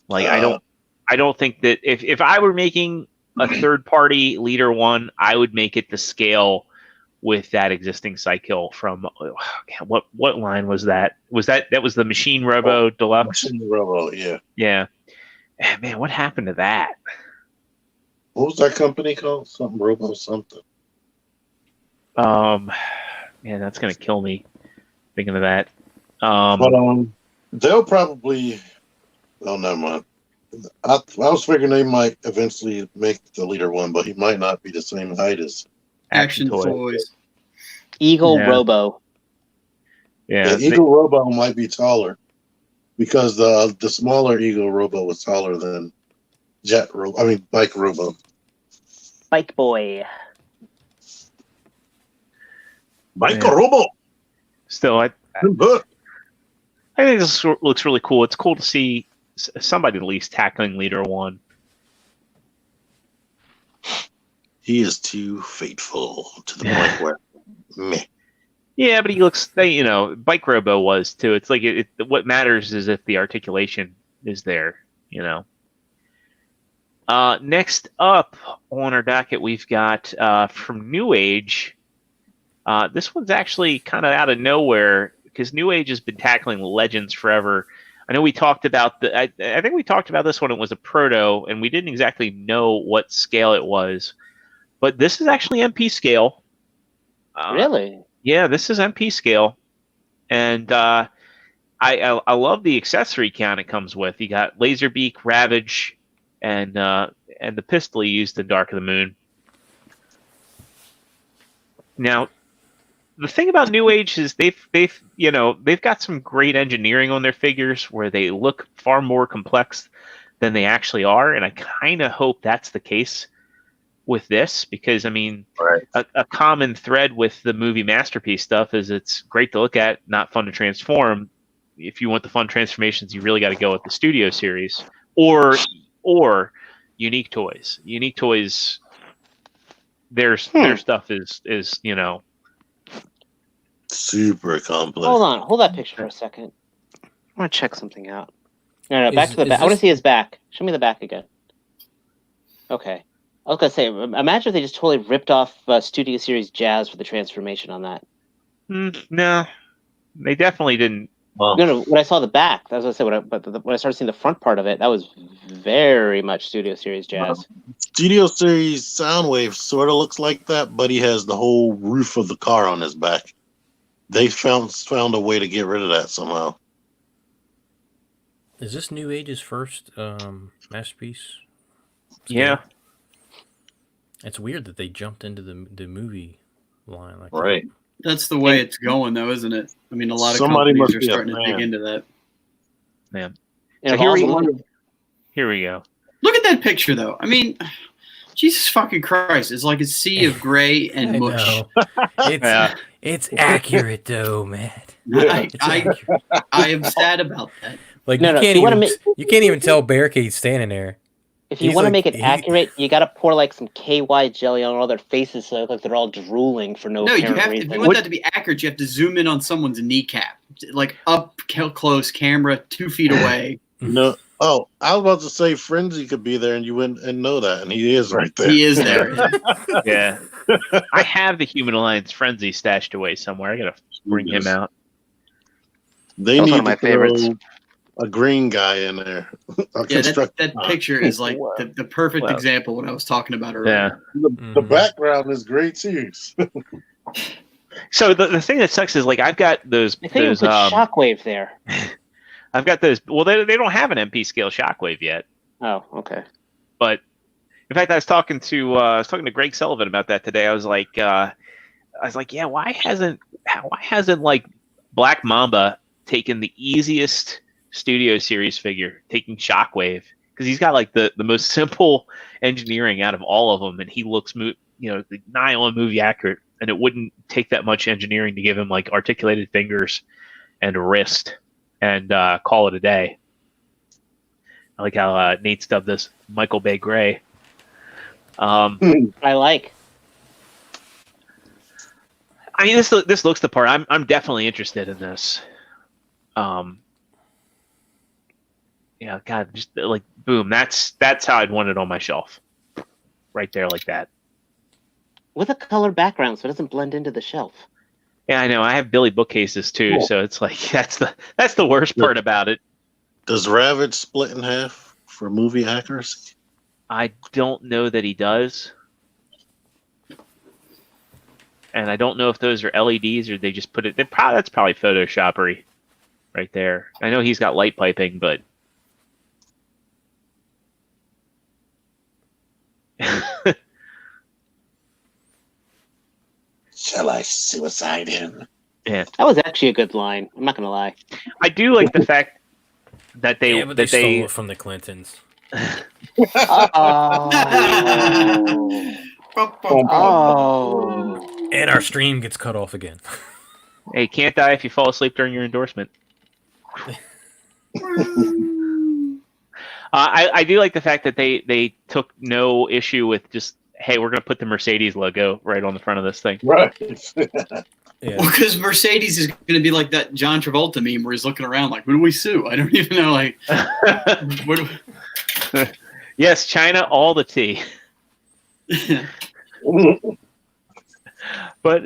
Like I don't think that if I were making a third party Leader 1, I would make it to scale with that existing cycle from what line was that? Was that was the Machine Robo Deluxe? Machine Robo, yeah. Yeah. Man, what happened to that? What was that company called? Something Robo something. Man, that's gonna kill me thinking of that. But they'll probably. Oh, never mind. I was figuring they might eventually make the Leader 1, but he might not be the same height as. Action toy. toys. Eagle Yeah. Robo. Yeah, Eagle Robo might be taller because the smaller Eagle Robo was taller than Bike Robo. Bike Boy. Bike Yeah. Robo. still, Good book. I think this looks really cool. It's cool to see somebody at least tackling Leader 1. He is too faithful to the point where meh. Yeah, but he looks, Bike Robo was too. It's like what matters is if the articulation is there, Next up on our docket, we've got from New Age. This one's actually kind of out of nowhere because New Age has been tackling Legends forever. I know we talked about I think we talked about this when it was a proto, and we didn't exactly know what scale it was. But this is actually MP scale. Really? Yeah, this is MP scale, and I love the accessory count it comes with. You got Laserbeak, Ravage, and the pistol used in Dark of the Moon. Now, the thing about New Age is they've got some great engineering on their figures where they look far more complex than they actually are, and I kind of hope that's the case with this, because Right. a common thread with the movie Masterpiece stuff is it's great to look at, not fun to transform. If you want the fun transformations, you really got to go with the Studio Series or Unique Toys. Unique Toys, their stuff is Super complex. Hold that picture for a second. I want to check something out. No, back to the back. I want to see his back. Show me the back again. Okay. I was gonna say, imagine if they just totally ripped off Studio Series Jazz for the transformation on that. No, they definitely didn't. Well, No, when I saw the back, that was what I say. When I started seeing the front part of it, that was very much Studio Series Jazz. Studio Series Soundwave sort of looks like that, but he has the whole roof of the car on his back. They found a way to get rid of that somehow. Is this New Age's first masterpiece? Yeah. It's weird that they jumped into the movie line like Right. That's the way it's going, though, isn't it? I mean, a lot of Somebody companies must are be a starting to dig fan. into that. Man. And So also, here we go. Look at that picture, though. I mean, Jesus fucking Christ! It's like a sea of gray I and mush. know. It's Yeah. it's accurate though, man. I am sad about that. Like No, you can't even tell Barricade's standing there. if you He's want to like- make it accurate, you got to pour like some KY jelly on all their faces so they look like they're all drooling for no No, you apparent have to, reason. if you want that to be accurate, you have to zoom in on someone's kneecap, like up close, camera 2 feet away. No. Oh, I was about to say Frenzy could be there, and you wouldn't know that, and he is right there. He is there. Yeah. I have the Human Alliance Frenzy stashed away somewhere. I gotta bring him out. They That was need one of my to throw favorites. a green guy in there. Yeah, that picture is like Wow. the perfect Wow. example of what I was talking about Yeah. earlier. The background is great too. So the thing that sucks is like I've got those I think we put Shockwave there. I've got those. Well, they don't have an MP scale Shockwave yet. Oh, okay. But in fact, I was talking to Greg Sullivan about that today. I was like, yeah, why hasn't like Black Mamba taken the easiest Studio Series figure, taking Shockwave, because he's got like the most simple engineering out of all of them, and he looks nigh on movie accurate, and it wouldn't take that much engineering to give him like articulated fingers and a wrist and call it a day. I like how Nate stubbed this Michael Bay Gray. I like. I mean, this looks the part. I'm definitely interested in this. Yeah, God, just like boom. That's how I'd want it on my shelf, right there, like that. With a colored background, so it doesn't blend into the shelf. Yeah, I know. I have Billy bookcases too, Cool. so it's like that's the worst part about it. Does Ravage split in half for movie accuracy? I don't know that he does. And I don't know if those are LEDs or they just put it. That's probably Photoshoppery, right there. I know he's got light piping, but Shall I suicide him? yeah, That was actually a good line. I'm not gonna lie. I do like the fact that they Yeah, but they stole it from the Clintons. Oh. Oh. And our stream gets cut off again. Hey, can't die if you fall asleep during your endorsement. I do like the fact that they took no issue with just, hey, we're going to put the Mercedes logo right on the front of this thing. Right. Yeah. Well, because Mercedes is going to be like that John Travolta meme where he's looking around like, who do we sue? I don't even know. Like, what do Yes, China, all the tea. But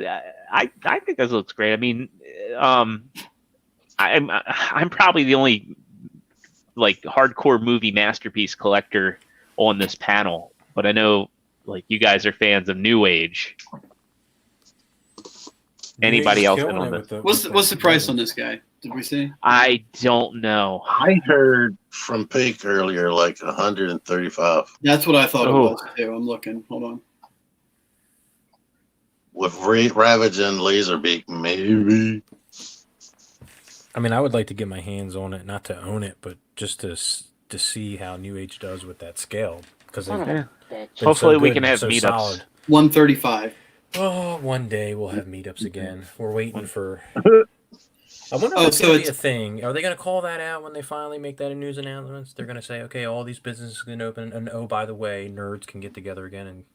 I think this looks great. I mean, I'm probably the only like hardcore movie masterpiece collector on this panel, but I know like you guys are fans of New Age. Anybody else in on this? What's the price on this guy? Did we see? I don't know. I heard from Pink earlier like 135 That's what I thought Oh. it was too. I'm looking. Hold on. with Ravage and Laserbeak, maybe. I mean, I would like to get my hands on it, not to own it, but just to see how New Age does with that scale. Because Son of a bitch. Hopefully we can have meetups. Solid. 135. Oh, one day we'll have meetups again. We're waiting for. I wonder if Oh, it's so going to be it's- a thing. Are they going to call that out when they finally make that in news announcements? They're going to say, okay, all these businesses can open, and oh, by the way, nerds can get together again and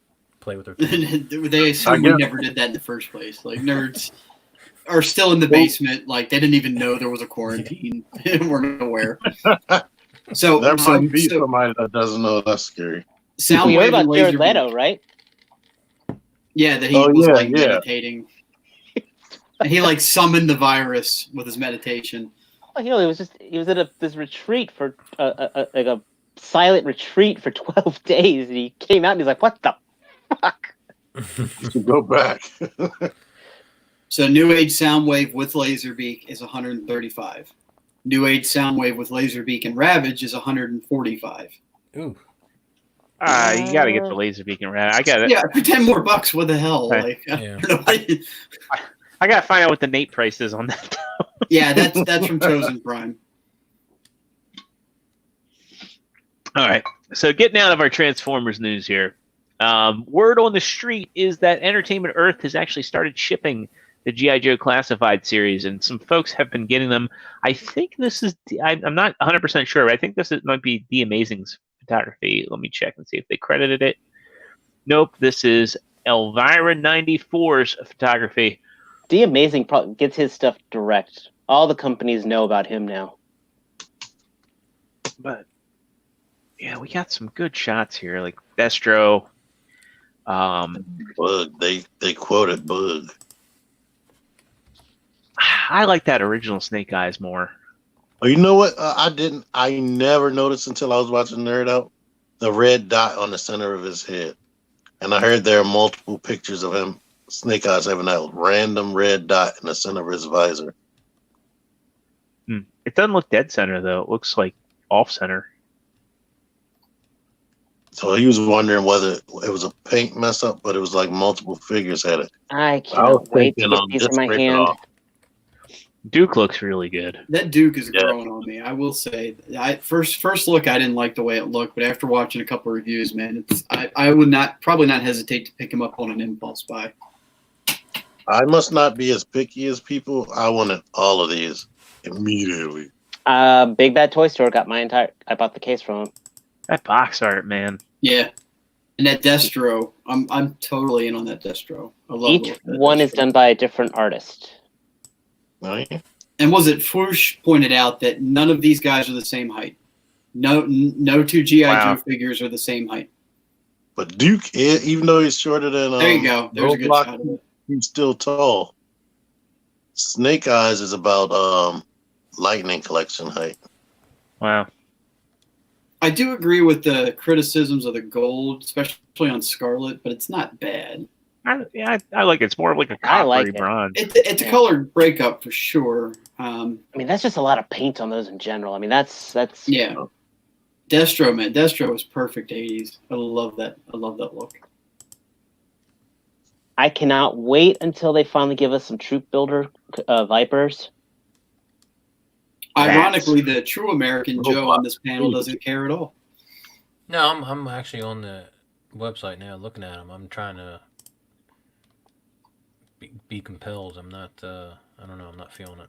play with their toys. They assume we never did that in the first place. Like, nerds are still in the basement. Like, they didn't even know there was a quarantine. We're not aware. So, There might be so somebody that doesn't know that's scary. We heard Soundwave about and Jared Laserbeak. Leto, right? Yeah, that he Oh, was yeah, like yeah. meditating. He like summoned the virus with his meditation. Well, he was at this retreat for like a silent retreat for 12 days, and he came out and he's like, "What the fuck?" To go back. So New Age Soundwave with Laserbeak is 135. New Age Soundwave with Laserbeak and Ravage is 145. Ooh. You got to get the Laserbeak and Rat. I got it. Yeah, for 10 more bucks, what the hell? Okay. Like, Yeah. I don't know. I got to find out what the Nate price is on that. Yeah, that's from Chosen Prime. All right. So getting out of our Transformers news here. Word on the street is that Entertainment Earth has actually started shipping the G.I. Joe Classified series, and some folks have been getting them. I think this is, I'm not 100% sure, but I think might be The Amazing's photography. Let me check and see if they credited it. Nope, this is Elvira 94's photography. The Amazing probably gets his stuff direct. All the companies know about him now. But yeah, we got some good shots here, like Destro. Bug. They quoted Bug. I like that original Snake Eyes more. Oh, you know what? I never noticed until I was watching Nerd Out the red dot on the center of his head, and I heard there are multiple pictures of him, Snake Eyes, having that random red dot in the center of his visor. It doesn't look dead center though. It looks like off center. So he was wondering whether it was a paint mess up, but it was like multiple figures had it. I I was cannot wait to thinking get on these just in my break it hand. off. Duke looks really good. That Duke is Yeah. growing on me. I will say. First look, I didn't like the way it looked, but after watching a couple reviews, man, I would probably not hesitate to pick him up on an impulse buy. I must not be as picky as people. I wanted all of these immediately. Big Bad Toy Store got I bought the case from him. That box art, man. Yeah, and that Destro, I'm totally in on that Destro. I love Each that one is Destro. done by a different artist. Right? And was it Fwoosh pointed out that none of these guys are the same height? No two GI Wow. Joe figures are the same height. But Duke, even though he's shorter than There you go. There's a good Roadblock, shot of it. he's still tall. Snake Eyes is about Lightning Collection height. Wow. I do agree with the criticisms of the gold, especially on Scarlet, but it's not bad. I like it. It's more of like a I like coppery it. bronze. It's a colored breakup for sure. I mean, that's just a lot of paint on those in general. I mean, that's Yeah. Destro, man. Destro is perfect 80s. I love that. I love that look. I cannot wait until they finally give us some Troop Builder Vipers. Ironically, the true American Joe on this panel doesn't care at all. No, I'm actually on the website now looking at them. I'm trying to be compelled. I'm not. I don't know. I'm not feeling it.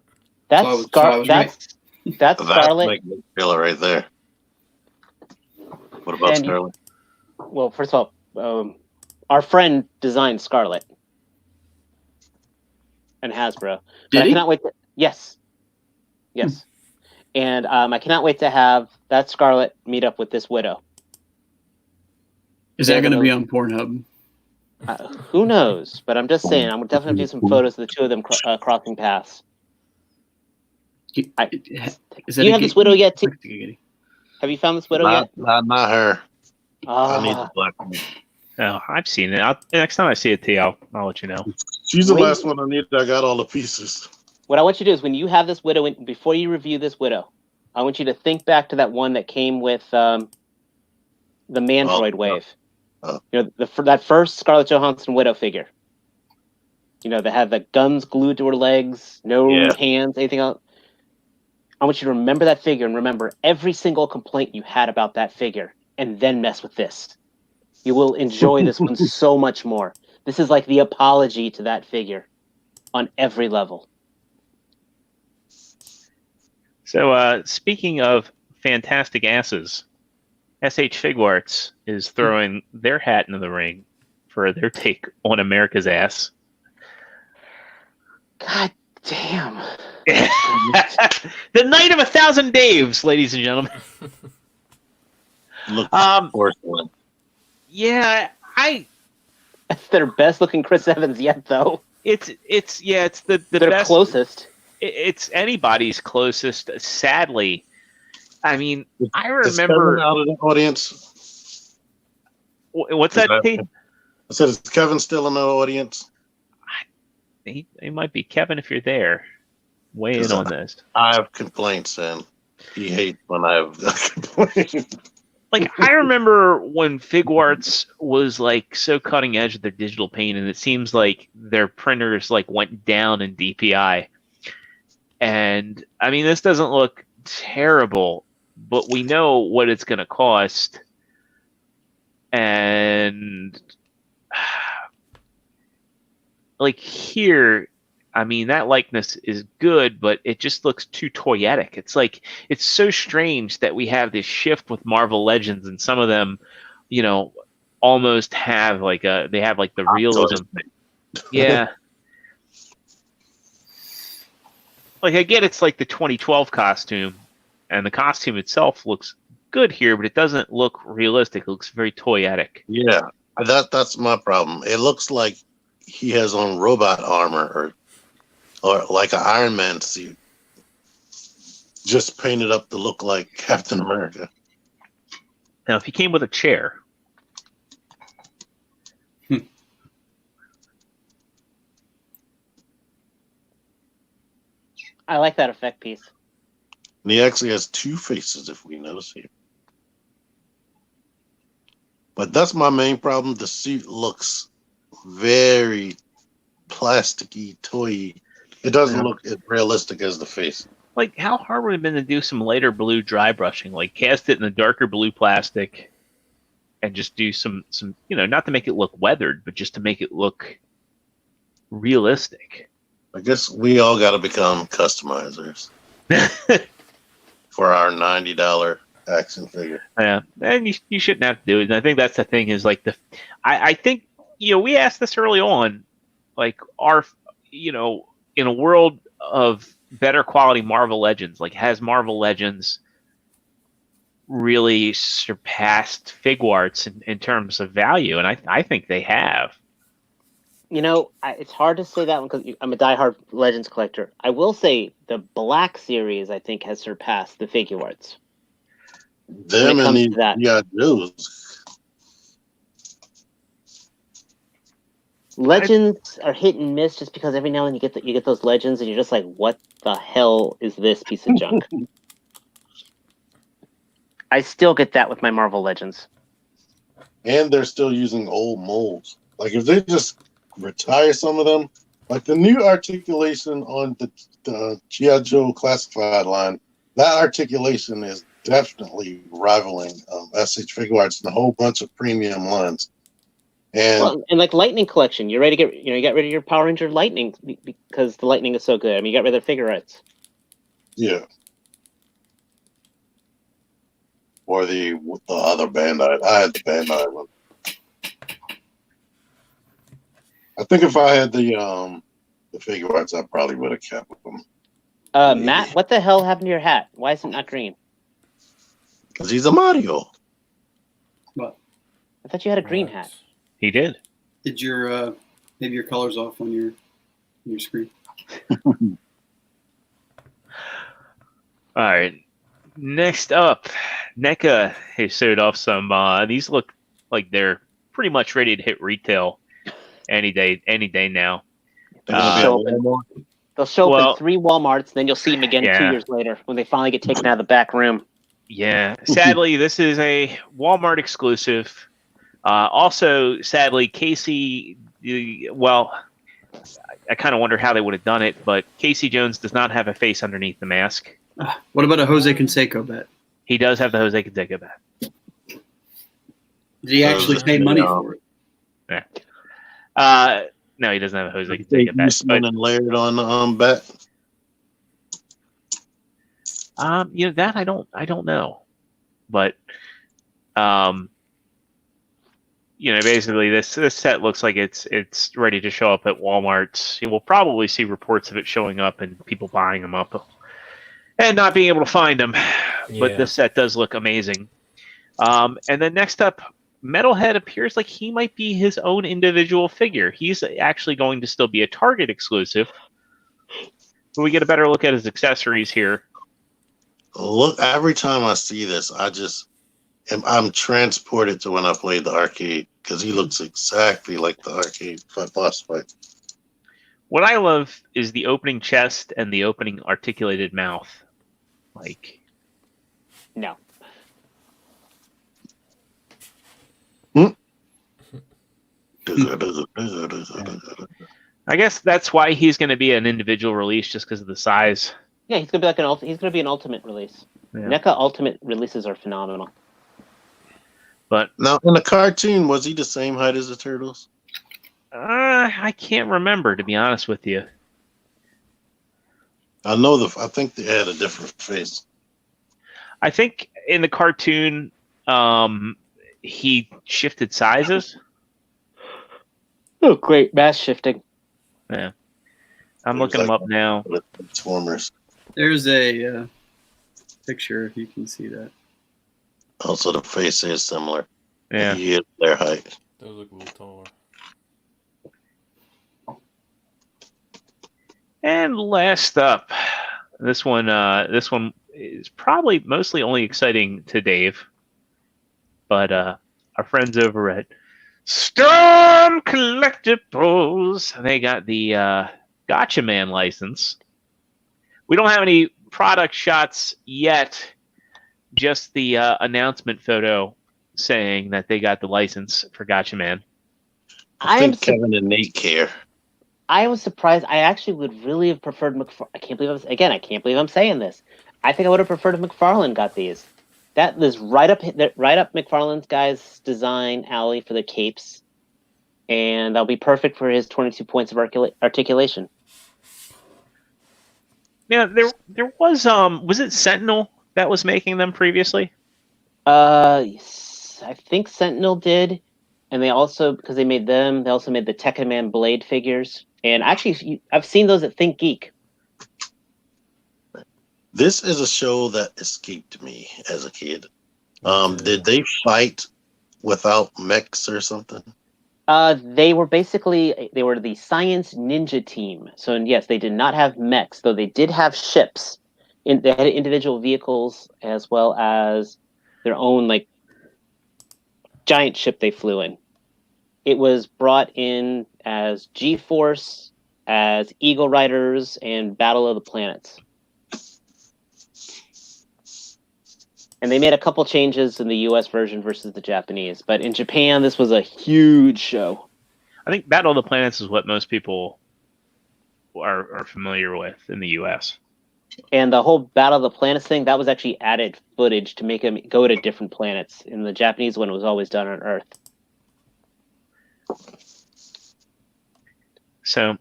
That's So I was right. That's Scarlet. Like Taylor right there. What about And Scarlet? Well, first of all, our friend designed Scarlet and Hasbro. Did I he? cannot wait. Yes. And I cannot wait to have that Scarlet meet up with this Widow. Is that going to be on Pornhub? Who knows? But I'm just saying, I'm definitely do some photos of the two of them crossing paths. Is Do you have this Widow yet, T? Have you found this Widow yet? Not her. I need the black one. Oh, I've seen it. Next time I see it, T, I'll let you know. She's the last one I need. I got all the pieces. What I want you to do is when you have this Widow, before you review this Widow, I want you to think back to that one that came with the Mandroid wave. You know, that first Scarlett Johansson Widow figure. You know, that had the guns glued to her legs, no hands, anything else. I want you to remember that figure and remember every single complaint you had about that figure, and then mess with this. You will enjoy this one so much more. This is like the apology to that figure on every level. So, speaking of fantastic asses, SH Figuarts is throwing their hat into the ring for their take on America's ass. God damn. The night of 1,000 Daves, ladies and gentlemen. Look, porcelain. Yeah, That's their best looking Chris Evans yet, though. It's the their best, closest. It's anybody's closest. Sadly, I mean, I Is remember Kevin out of the audience. What's that? T? I said, is Kevin still in the audience? He might be. Kevin, if you're there, weigh in on this. I have complaints, and he hates when I have complaints. Like, I remember when Figuarts was like so cutting edge of their digital paint, and it seems like their printers like went down in DPI. And I mean, this doesn't look terrible, but we know what it's going to cost. And like here, I mean, that likeness is good, but it just looks too toyetic. It's like, it's so strange that we have this shift with Marvel Legends, and some of them, you know, almost have like they have like the realism. Yeah. Like, I get it's like the 2012 costume, and the costume itself looks good here, but it doesn't look realistic. It looks very toyetic. Yeah, that's my problem. It looks like he has on robot armor or like an Iron Man suit, just painted up to look like Captain America. Now, if he came with a chair, I like that effect piece. And he actually has two faces, if we notice here. But that's my main problem. The suit looks very plasticky, toy-y. It doesn't look as realistic as the face. like, how hard would it have been to do some lighter blue dry brushing? Like, cast it in a darker blue plastic and just do some, you know, not to make it look weathered, but just to make it look realistic. I guess we all got to become customizers for our $90 action figure. Yeah, and you shouldn't have to do it. And I think that's the thing is like I think, you know, we asked this early on, like you know, in a world of better quality Marvel Legends, like has Marvel Legends really surpassed Figuarts in terms of value? And I think they have. You know, it's hard to say that one because I'm a diehard Legends collector. I will say the Black Series, I think, has surpassed the Figuarts. Them and these Joes. Legends are hit and miss just because every now and then you get those Legends and you're just like, what the hell is this piece of junk? I still get that with my Marvel Legends. And they're still using old molds. Like if they just retire some of them, like the new articulation on the G.I. Joe classified line, that articulation is definitely rivaling SH Figuarts and a whole bunch of premium lines. And like Lightning Collection, you're ready to get you got rid of your Power Ranger Lightning because the Lightning is so good. I mean, you got rid of their Figuarts. Yeah. or the other Bandai. I had the Bandai one. I think if I had the figure arts, I probably would have kept them. Matt, what the hell happened to your hat? Why is it not green? Because he's a Mario. What? I thought you had a green hat. He did. Did your maybe your colors off on your screen? All right. Next up, NECA has showed off some. These look like they're pretty much ready to hit retail any day now. They're gonna be So- at Walmart. They'll show up Well- in 3 Walmarts, then you'll see them again Yeah. 2 years later when they finally get taken out of the back room. Yeah. Sadly, this is a Walmart exclusive. Also, sadly, Casey. Well, I kind of wonder how they would have done it, but Casey Jones does not have a face underneath the mask. What about a Jose Canseco bet? He does have the Jose Canseco bat. Did he actually pay money for it? No, he doesn't have a Jose Take Canseco bat. Eastman and layered on the bet. That I don't know, but basically this set looks like it's ready to show up at Walmart. We'll probably see reports of it showing up and people buying them up and not being able to find them. But Yeah. this set does look amazing. And then next up, Metalhead appears like he might be his own individual figure. He's actually going to still be a Target exclusive. We get a better look at his accessories here. Look, every time I see this, I'm transported to when I played the arcade because he looks exactly like the arcade boss fight. What I love is the opening chest and the opening articulated mouth. Like, No. I guess that's why he's going to be an individual release, just because of the size. Yeah, he's gonna be he's gonna be an ultimate release. Yeah. NECA ultimate releases are phenomenal. But Now, in the cartoon, was he the same height as the turtles? I can't remember, to be honest with you. I think they had a different face. I think in the cartoon, he shifted sizes. Oh, great mass shifting. Yeah, I'm looking him up now. With Transformers. There's a picture if you can see that. Also, the face is similar. Yeah. He is their height. Those look a little taller. And last up, this one is probably mostly only exciting to Dave, but our friends over at Storm Collectibles, they got the Gotcha Man license. We don't have any product shots yet, just the announcement photo saying that they got the license for Gotcha Man. I think Kevin and Nate care. I was surprised. I actually would really have preferred McFarlane. I can't believe I'm saying this. I think I would have preferred if McFarlane got these. That is right up McFarlane's guy's design alley for the capes, and that'll be perfect for his 22 points of articulation. Yeah, there was it Sentinel that was making them previously? Yes, I think Sentinel did, and they also, because they made them, they also made the Tekken Man Blade figures. And actually, I've seen those at Think Geek. This is a show that escaped me as a kid. Did they fight without mechs or something? They were the Science Ninja Team. So yes, they did not have mechs, though they did have ships. They had individual vehicles as well as their own giant ship they flew in. It was brought in as G-Force, as Eagle Riders, and Battle of the Planets. And they made a couple changes in the US version versus the Japanese. But in Japan, this was a huge show. I think Battle of the Planets is what most people are familiar with in the US. And the whole Battle of the Planets thing, that was actually added footage to make them go to different planets. In the Japanese one, it was always done on Earth. So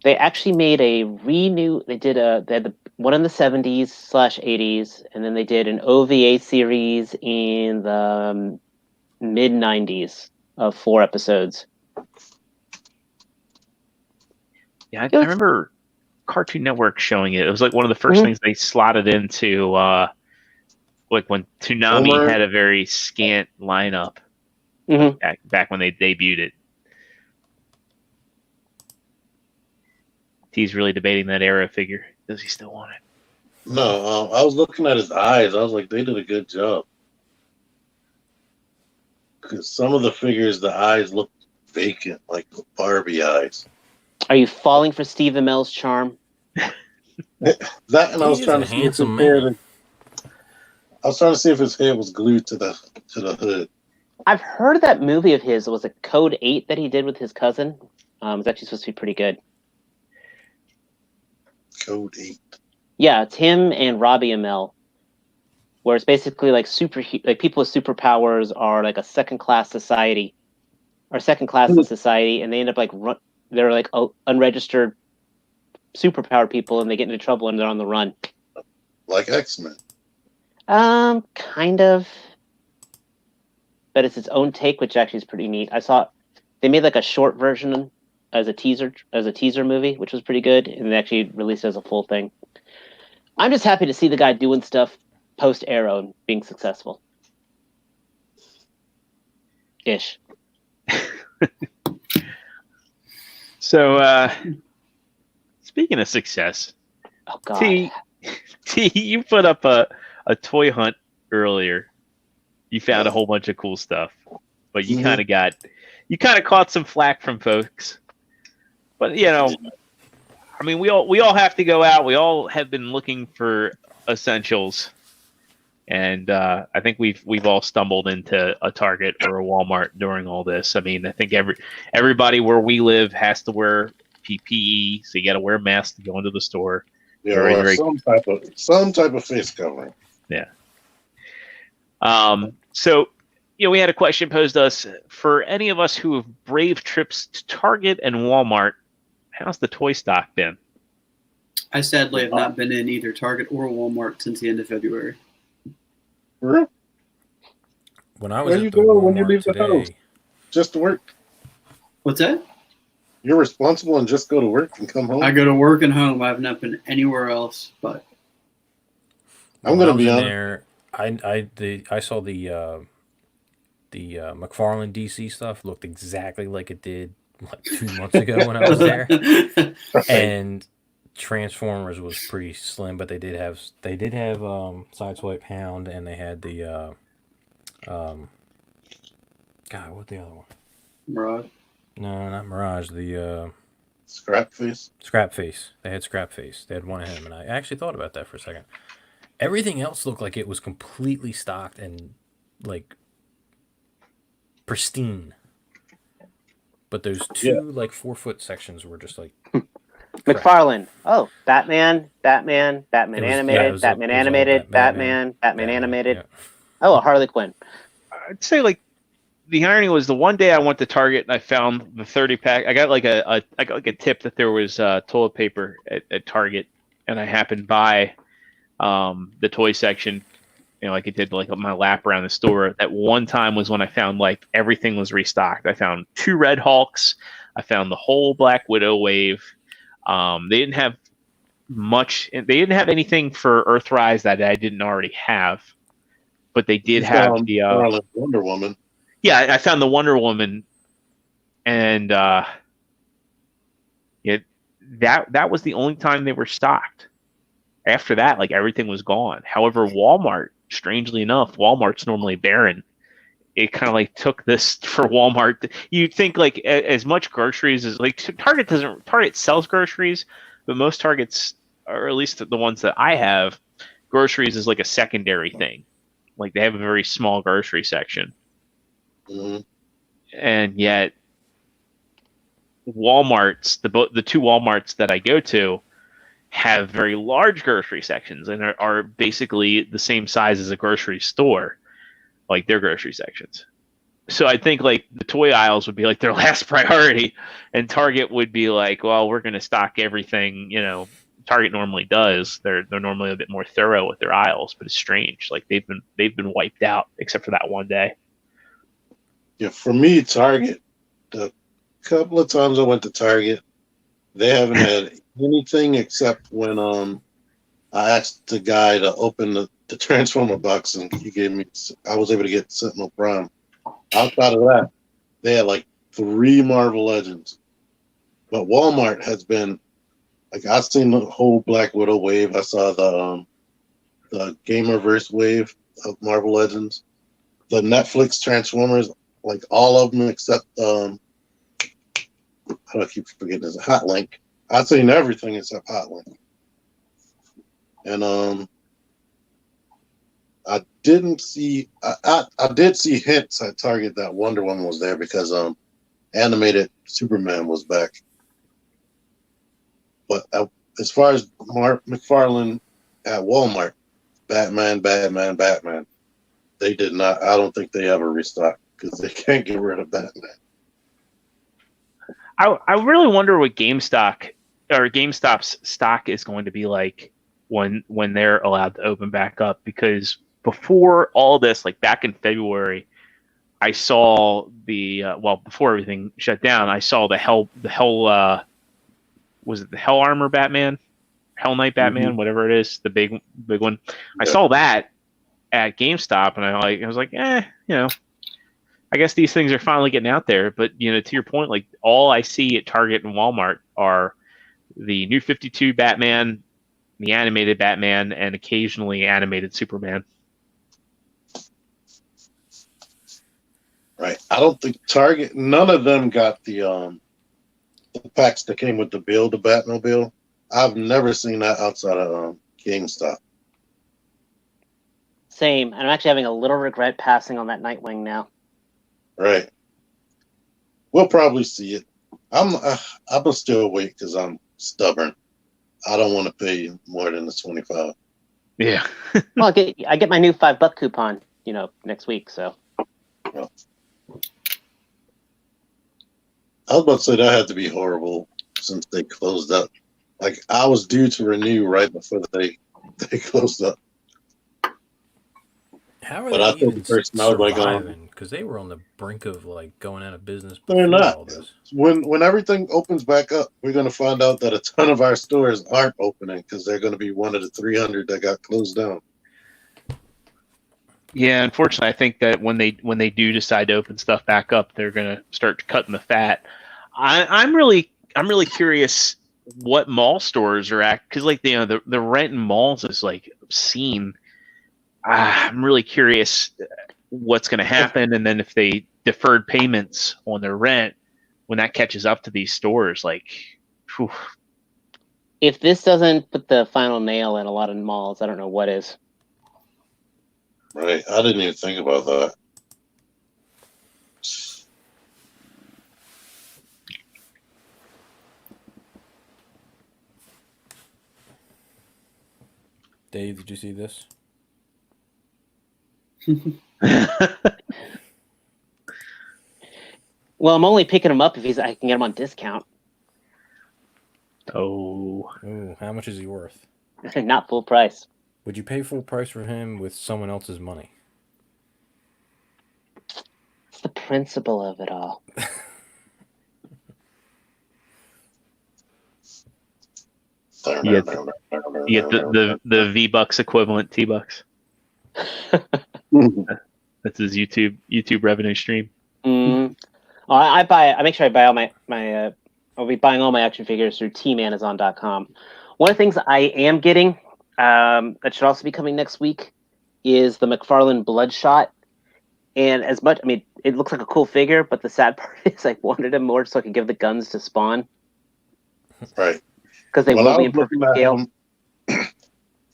They actually made a renew. They had the one in the 70s/80s, and then they did an OVA series in the mid 90s of 4 episodes. Yeah, I remember Cartoon Network showing it. It was like one of the first things they slotted into, like when Toonami had a very scant lineup back when they debuted it. He's really debating that Arrow figure. Does he still want it? No, I was looking at his eyes. I was like, they did a good job. Because some of the figures, the eyes look vacant, like Barbie eyes. Are you falling for Steve Amell's charm? That, and I was trying to see if his hair. I was trying to see if his hair was glued to the hood. I've heard that movie of his was a Code 8 that he did with his cousin. It's actually supposed to be pretty good. Code 8. Yeah, it's him and Robbie Amell, where it's basically like people with superpowers are like a second-class society, or second-class in society, and they end up like they're like unregistered superpowered people, and they get into trouble and they're on the run. Like X-Men. Kind of, but it's its own take, which actually is pretty neat. I saw they made like a short version as a teaser movie, which was pretty good, and they actually released it as a full thing. I'm just happy to see the guy doing stuff post Arrow and being successful. Ish. So, speaking of success, oh god, T, you put up a toy hunt earlier. You found a whole bunch of cool stuff, but you kind of caught some flack from folks. But I mean, we all have to go out. We all have been looking for essentials, and I think we've all stumbled into a Target or a Walmart during all this. I mean, I think everybody where we live has to wear PPE, so you got to wear a mask to go into the store. Yeah, or some type of face covering. Yeah. So, we had a question posed to us for any of us who have braved trips to Target and Walmart. How's the toy stock been? I sadly have not been in either Target or Walmart since the end of February. Really? When I was Where you go when you leave the house? Just to work. What's that? You're responsible and just go to work and come home? I go to work and home. I have not been anywhere else, but I'm going to be on there. I saw the McFarlane DC stuff looked exactly like it did like 2 months ago when I was there, and Transformers was pretty slim, but they did have Sideswipe Hound, and they had the God, what's the other one? Mirage. No, not Mirage. The Scrap Face. Scrap Face. They had Scrap Face. They had one of him, and I actually thought about that for a second. Everything else looked like it was completely stocked and like pristine. But those two like 4-foot sections were just like McFarlane. Oh, Batman animated, Batman animated, Batman animated. Yeah. Oh, a Harley Quinn. I'd say like the irony was the one day I went to Target and I found the 30-pack. I got like a tip that there was toilet paper at Target, and I happened by the toy section. Like it did like my lap around the store. That one time was when I found like everything was restocked. I found 2 Red Hulks. I found the whole Black Widow wave. They didn't have much. They didn't have anything for Earthrise that I didn't already have, but they did have the Wonder Woman. Yeah, I found the Wonder Woman, and that was the only time they were stocked. After that, like everything was gone. However, Walmart, strangely enough, Walmart's normally barren. It kind of like took this for Walmart. You'd think like as much groceries as like Target sells groceries, but most Targets, or at least the ones that I have, groceries is like a secondary thing. Like they have a very small grocery section. Mm-hmm. And yet Walmart's, the 2 Walmarts that I go to, have very large grocery sections and are basically the same size as a grocery store, like their grocery sections. So I think like the toy aisles would be like their last priority, and Target would be like, well, we're going to stock everything. Target normally does. They're normally a bit more thorough with their aisles, but it's strange. Like they've been wiped out except for that one day. Yeah, for me, Target. The couple of times I went to Target, they haven't had anything except when I asked the guy to open the Transformer box, and he gave me. I was able to get Sentinel Prime. Outside of that, they had like 3 Marvel Legends. But Walmart has been like, I've seen the whole Black Widow wave. I saw the Gamerverse wave of Marvel Legends. The Netflix Transformers, like all of them except how do I keep forgetting this? Hot Link. I've seen everything except Hot Link. And I didn't see. I did see hints at Target that Wonder Woman was there because animated Superman was back. But as far as McFarlane at Walmart, Batman, they did not. I don't think they ever restocked because they can't get rid of Batman. I really wonder what GameStop's stock is going to be like when they're allowed to open back up, because before all this, like back in February, I saw before everything shut down, I saw the Hell was it the Hell Armor Batman, Hell Knight Batman, whatever it is, the big one. I saw that at GameStop, and I was like, I guess these things are finally getting out there. But to your point, like all I see at Target and Walmart are the New 52 Batman, the animated Batman, and occasionally animated Superman. Right. I don't think Target. None of them got the packs that came with the Batmobile. I've never seen that outside of GameStop. Same. And I'm actually having a little regret passing on that Nightwing now. Right. We'll probably see it. I'm gonna still wait because I'm stubborn. I don't want to pay more than the $25. Yeah. Well, I get my new $5 coupon, next week. So. Well, I was about to say that had to be horrible since they closed up. Like I was due to renew right before they closed up. How are But they I thought even the person I was like, surviving? Because they were on the brink of like going out of business they're before not. all this. When everything opens back up, we're going to find out that a ton of our stores aren't opening because they're going to be one of the 300 that got closed down. Yeah, unfortunately, I think that when they do decide to open stuff back up, they're gonna start cutting the fat. I'm really curious what mall stores are at, because like the rent in malls is like obscene. I'm really curious what's going to happen, and then if they deferred payments on their rent when that catches up to these stores, like, whew. If this doesn't put the final nail in a lot of malls, I don't know what is. Right. I didn't even think about that. Dave, did you see this? Well, I'm only picking him up if I can get him on discount. Oh. Ooh, how much is he worth? Not full price. Would you pay full price for him with someone else's money? It's the principle of it all. You get the V-Bucks equivalent T-Bucks. That's his YouTube revenue stream. Mm. I make sure I buy all my I'll be buying all my action figures through teamamazon.com. One of the things I am getting that should also be coming next week is the McFarlane Bloodshot. And as much, it looks like a cool figure, but the sad part is I wanted him more so I could give the guns to Spawn. Right. Because they will be in perfect scale.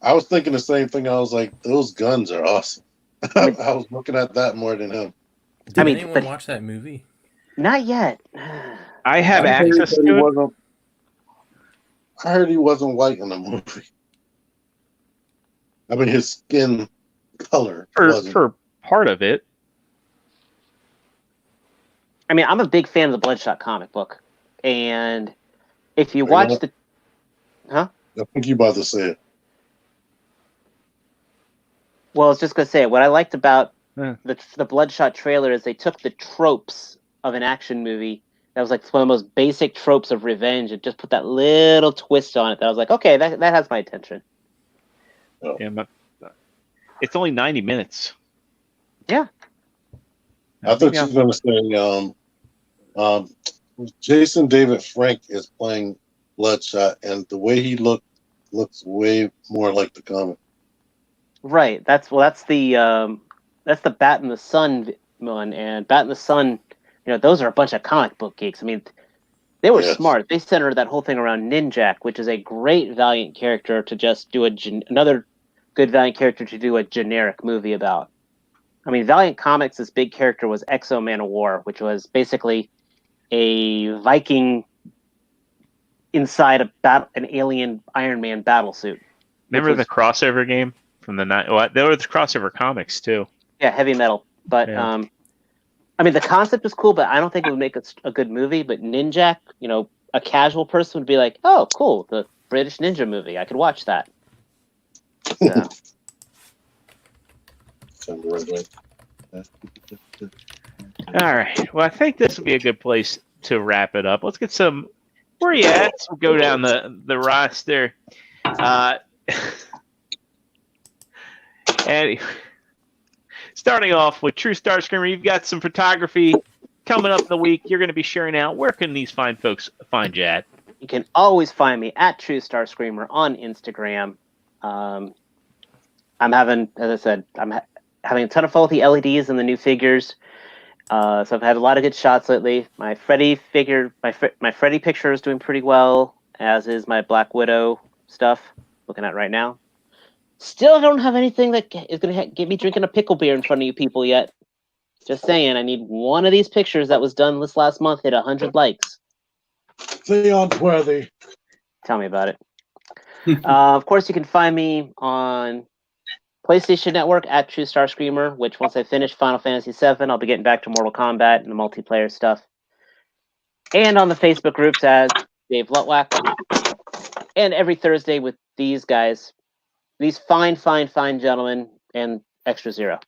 I was thinking the same thing. I was like, those guns are awesome. I was looking at that more than him. Did anyone watch that movie? Not yet. I have access to it. I heard he wasn't white in the movie. I mean, his skin color for part of it. I mean, I'm a big fan of the Bloodshot comic book, and if you watch the, I think you about to say it. well, I was just gonna say what I liked about Yeah. the Bloodshot trailer is they took the tropes of an action movie that was like one of the most basic tropes of revenge and just put that little twist on it. That I was like, okay, that has my attention. Yeah, it's only 90 minutes. Yeah. I thought you were going to say Jason David Frank is playing Bloodshot, and the way he looks way more like the comic. Right. That's the Bat in the Sun one, and Bat in the Sun. Those are a bunch of comic book geeks. I mean, they were smart. They centered that whole thing around Ninjak, which is a great Valiant character to just do another good Valiant character to do a generic movie about. I mean, Valiant Comics' big character was Exo Man of War, which was basically a Viking inside an alien Iron Man battle suit. Remember the crossover game from the night? Well, there were the crossover comics too. Yeah, Heavy Metal. But Yeah. I mean, the concept is cool, but I don't think it would make a good movie. But Ninjak, a casual person would be like, "Oh, cool, the British Ninja movie. I could watch that." So. All right. Well, I think this will be a good place to wrap it up. Let's get some. Where are you at? We'll go down the roster. And starting off with TruStarscreamer, you've got some photography coming up in the week. You're going to be sharing out. Where can these fine folks find you at? You can always find me at TruStarscreamer on Instagram. I'm having, as I said, having a ton of fun with the LEDs and the new figures. So I've had a lot of good shots lately. My Freddy figure, my Freddy picture is doing pretty well, as is my Black Widow stuff. Looking at right now. Still don't have anything that is going to get me drinking a pickle beer in front of you people yet. Just saying, I need one of these pictures that was done this last month hit 100 likes. They aren't worthy. Tell me about it. Of course, you can find me on PlayStation Network at TruStarscreamer, which once I finish Final Fantasy VII, I'll be getting back to Mortal Kombat and the multiplayer stuff. And on the Facebook groups as Dave Lutwack. And every Thursday with these guys, these fine gentlemen, and Extra Zero.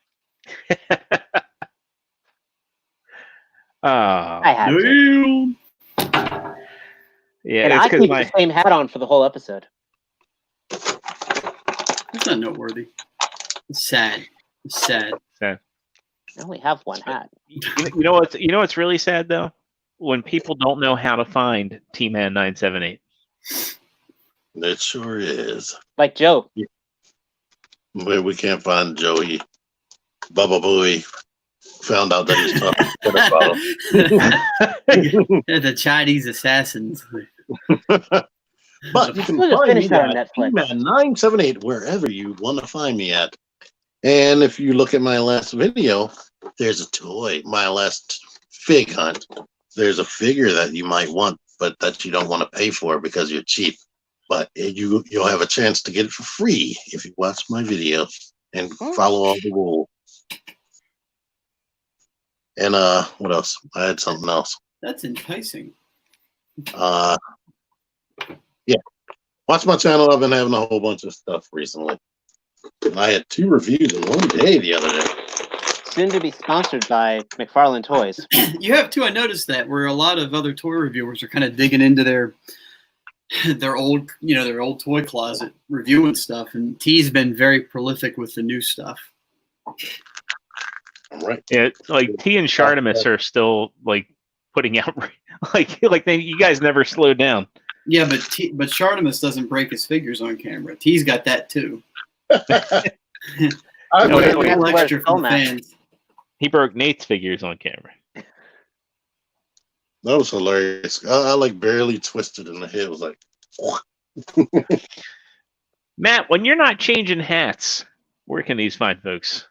I had to. Yeah, and I keep the same hat on for the whole episode. That's not noteworthy. It's sad. It's sad. I only have one hat. You know what's really sad though? When people don't know how to find T-Man 978. It sure is. Like Joe. We can't find Joey. Bubba Booey found out that he's talking about him. The Chinese assassins. But you can find me at T-Man 978 wherever you want to find me at. And if you look at my last video, there's a toy. My last fig hunt. There's a figure that you might want, but that you don't want to pay for because you're cheap. But you'll have a chance to get it for free if you watch my video and follow all the rules. And what else? I had something else. That's enticing. Yeah. Watch my channel. I've been having a whole bunch of stuff recently. I had 2 reviews in one day the other day. Soon to be sponsored by McFarlane Toys. You have too. I noticed that where a lot of other toy reviewers are kind of digging into their old, their old toy closet reviewing stuff, and T's been very prolific with the new stuff. Right. Yeah, like T and Shartimus are still like putting out you guys never slowed down. Yeah, but Shartimus doesn't break his figures on camera. T's got that too. Extra from fans. He broke Nate's figures on camera. That was hilarious. I like barely twisted in the head. It was like, Matt, when you're not changing hats, where can these fine folks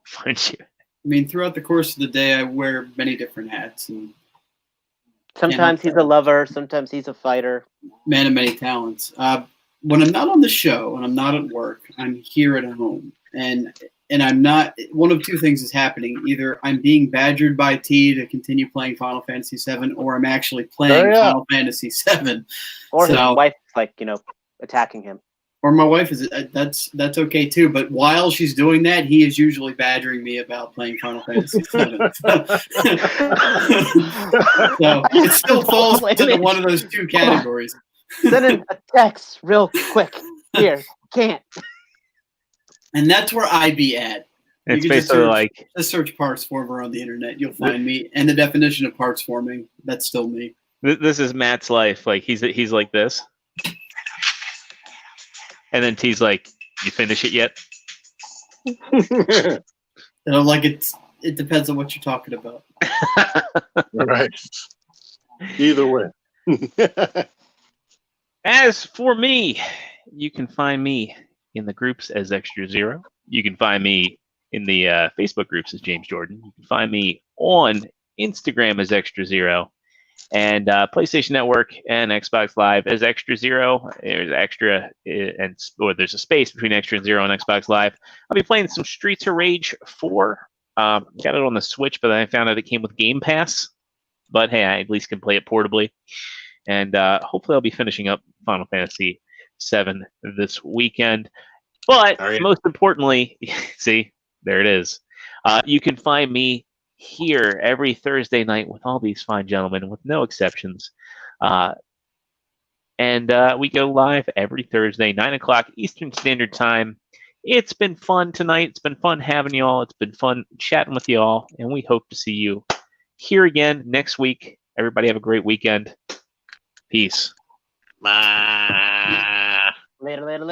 find you? I mean, throughout the course of the day, I wear many different hats. And sometimes he's a lover. Sometimes he's a fighter. Man of many talents. When I'm not on the show and I'm not at work, I'm here at home. And and I'm not. One of two things is happening: either I'm being badgered by T to continue playing Final Fantasy VII, or I'm actually playing Final Fantasy VII. Or his wife, like, attacking him. Or my wife is. That's okay too. But while she's doing that, he is usually badgering me about playing Final Fantasy VII. So it still falls into one of those two categories. Send in a text real quick. Here, can't. And that's where I be at. It's basically just search Partsformer on the internet. You'll find me. And the definition of parts forming, that's still me. This is Matt's life. Like he's like this. And then T's like, "You finish it yet?" And I'm like, it depends on what you're talking about. Right. Either way. As for me, you can find me in the groups as Extra Zero. You can find me in the Facebook groups as James Jordan. You can find me on Instagram as Extra Zero. And PlayStation Network and Xbox Live as Extra Zero. There's there's a space between Extra and Zero and Xbox Live. I'll be playing some Streets of Rage 4. Got it on the Switch, but then I found out it came with Game Pass. But hey, I at least can play it portably. And hopefully I'll be finishing up Final Fantasy VII this weekend. But most importantly, see, there it is. You can find me here every Thursday night with all these fine gentlemen, with no exceptions. And we go live every Thursday, 9 o'clock Eastern Standard Time. It's been fun tonight. It's been fun having you all. It's been fun chatting with you all. And we hope to see you here again next week. Everybody have a great weekend. Peace. Later.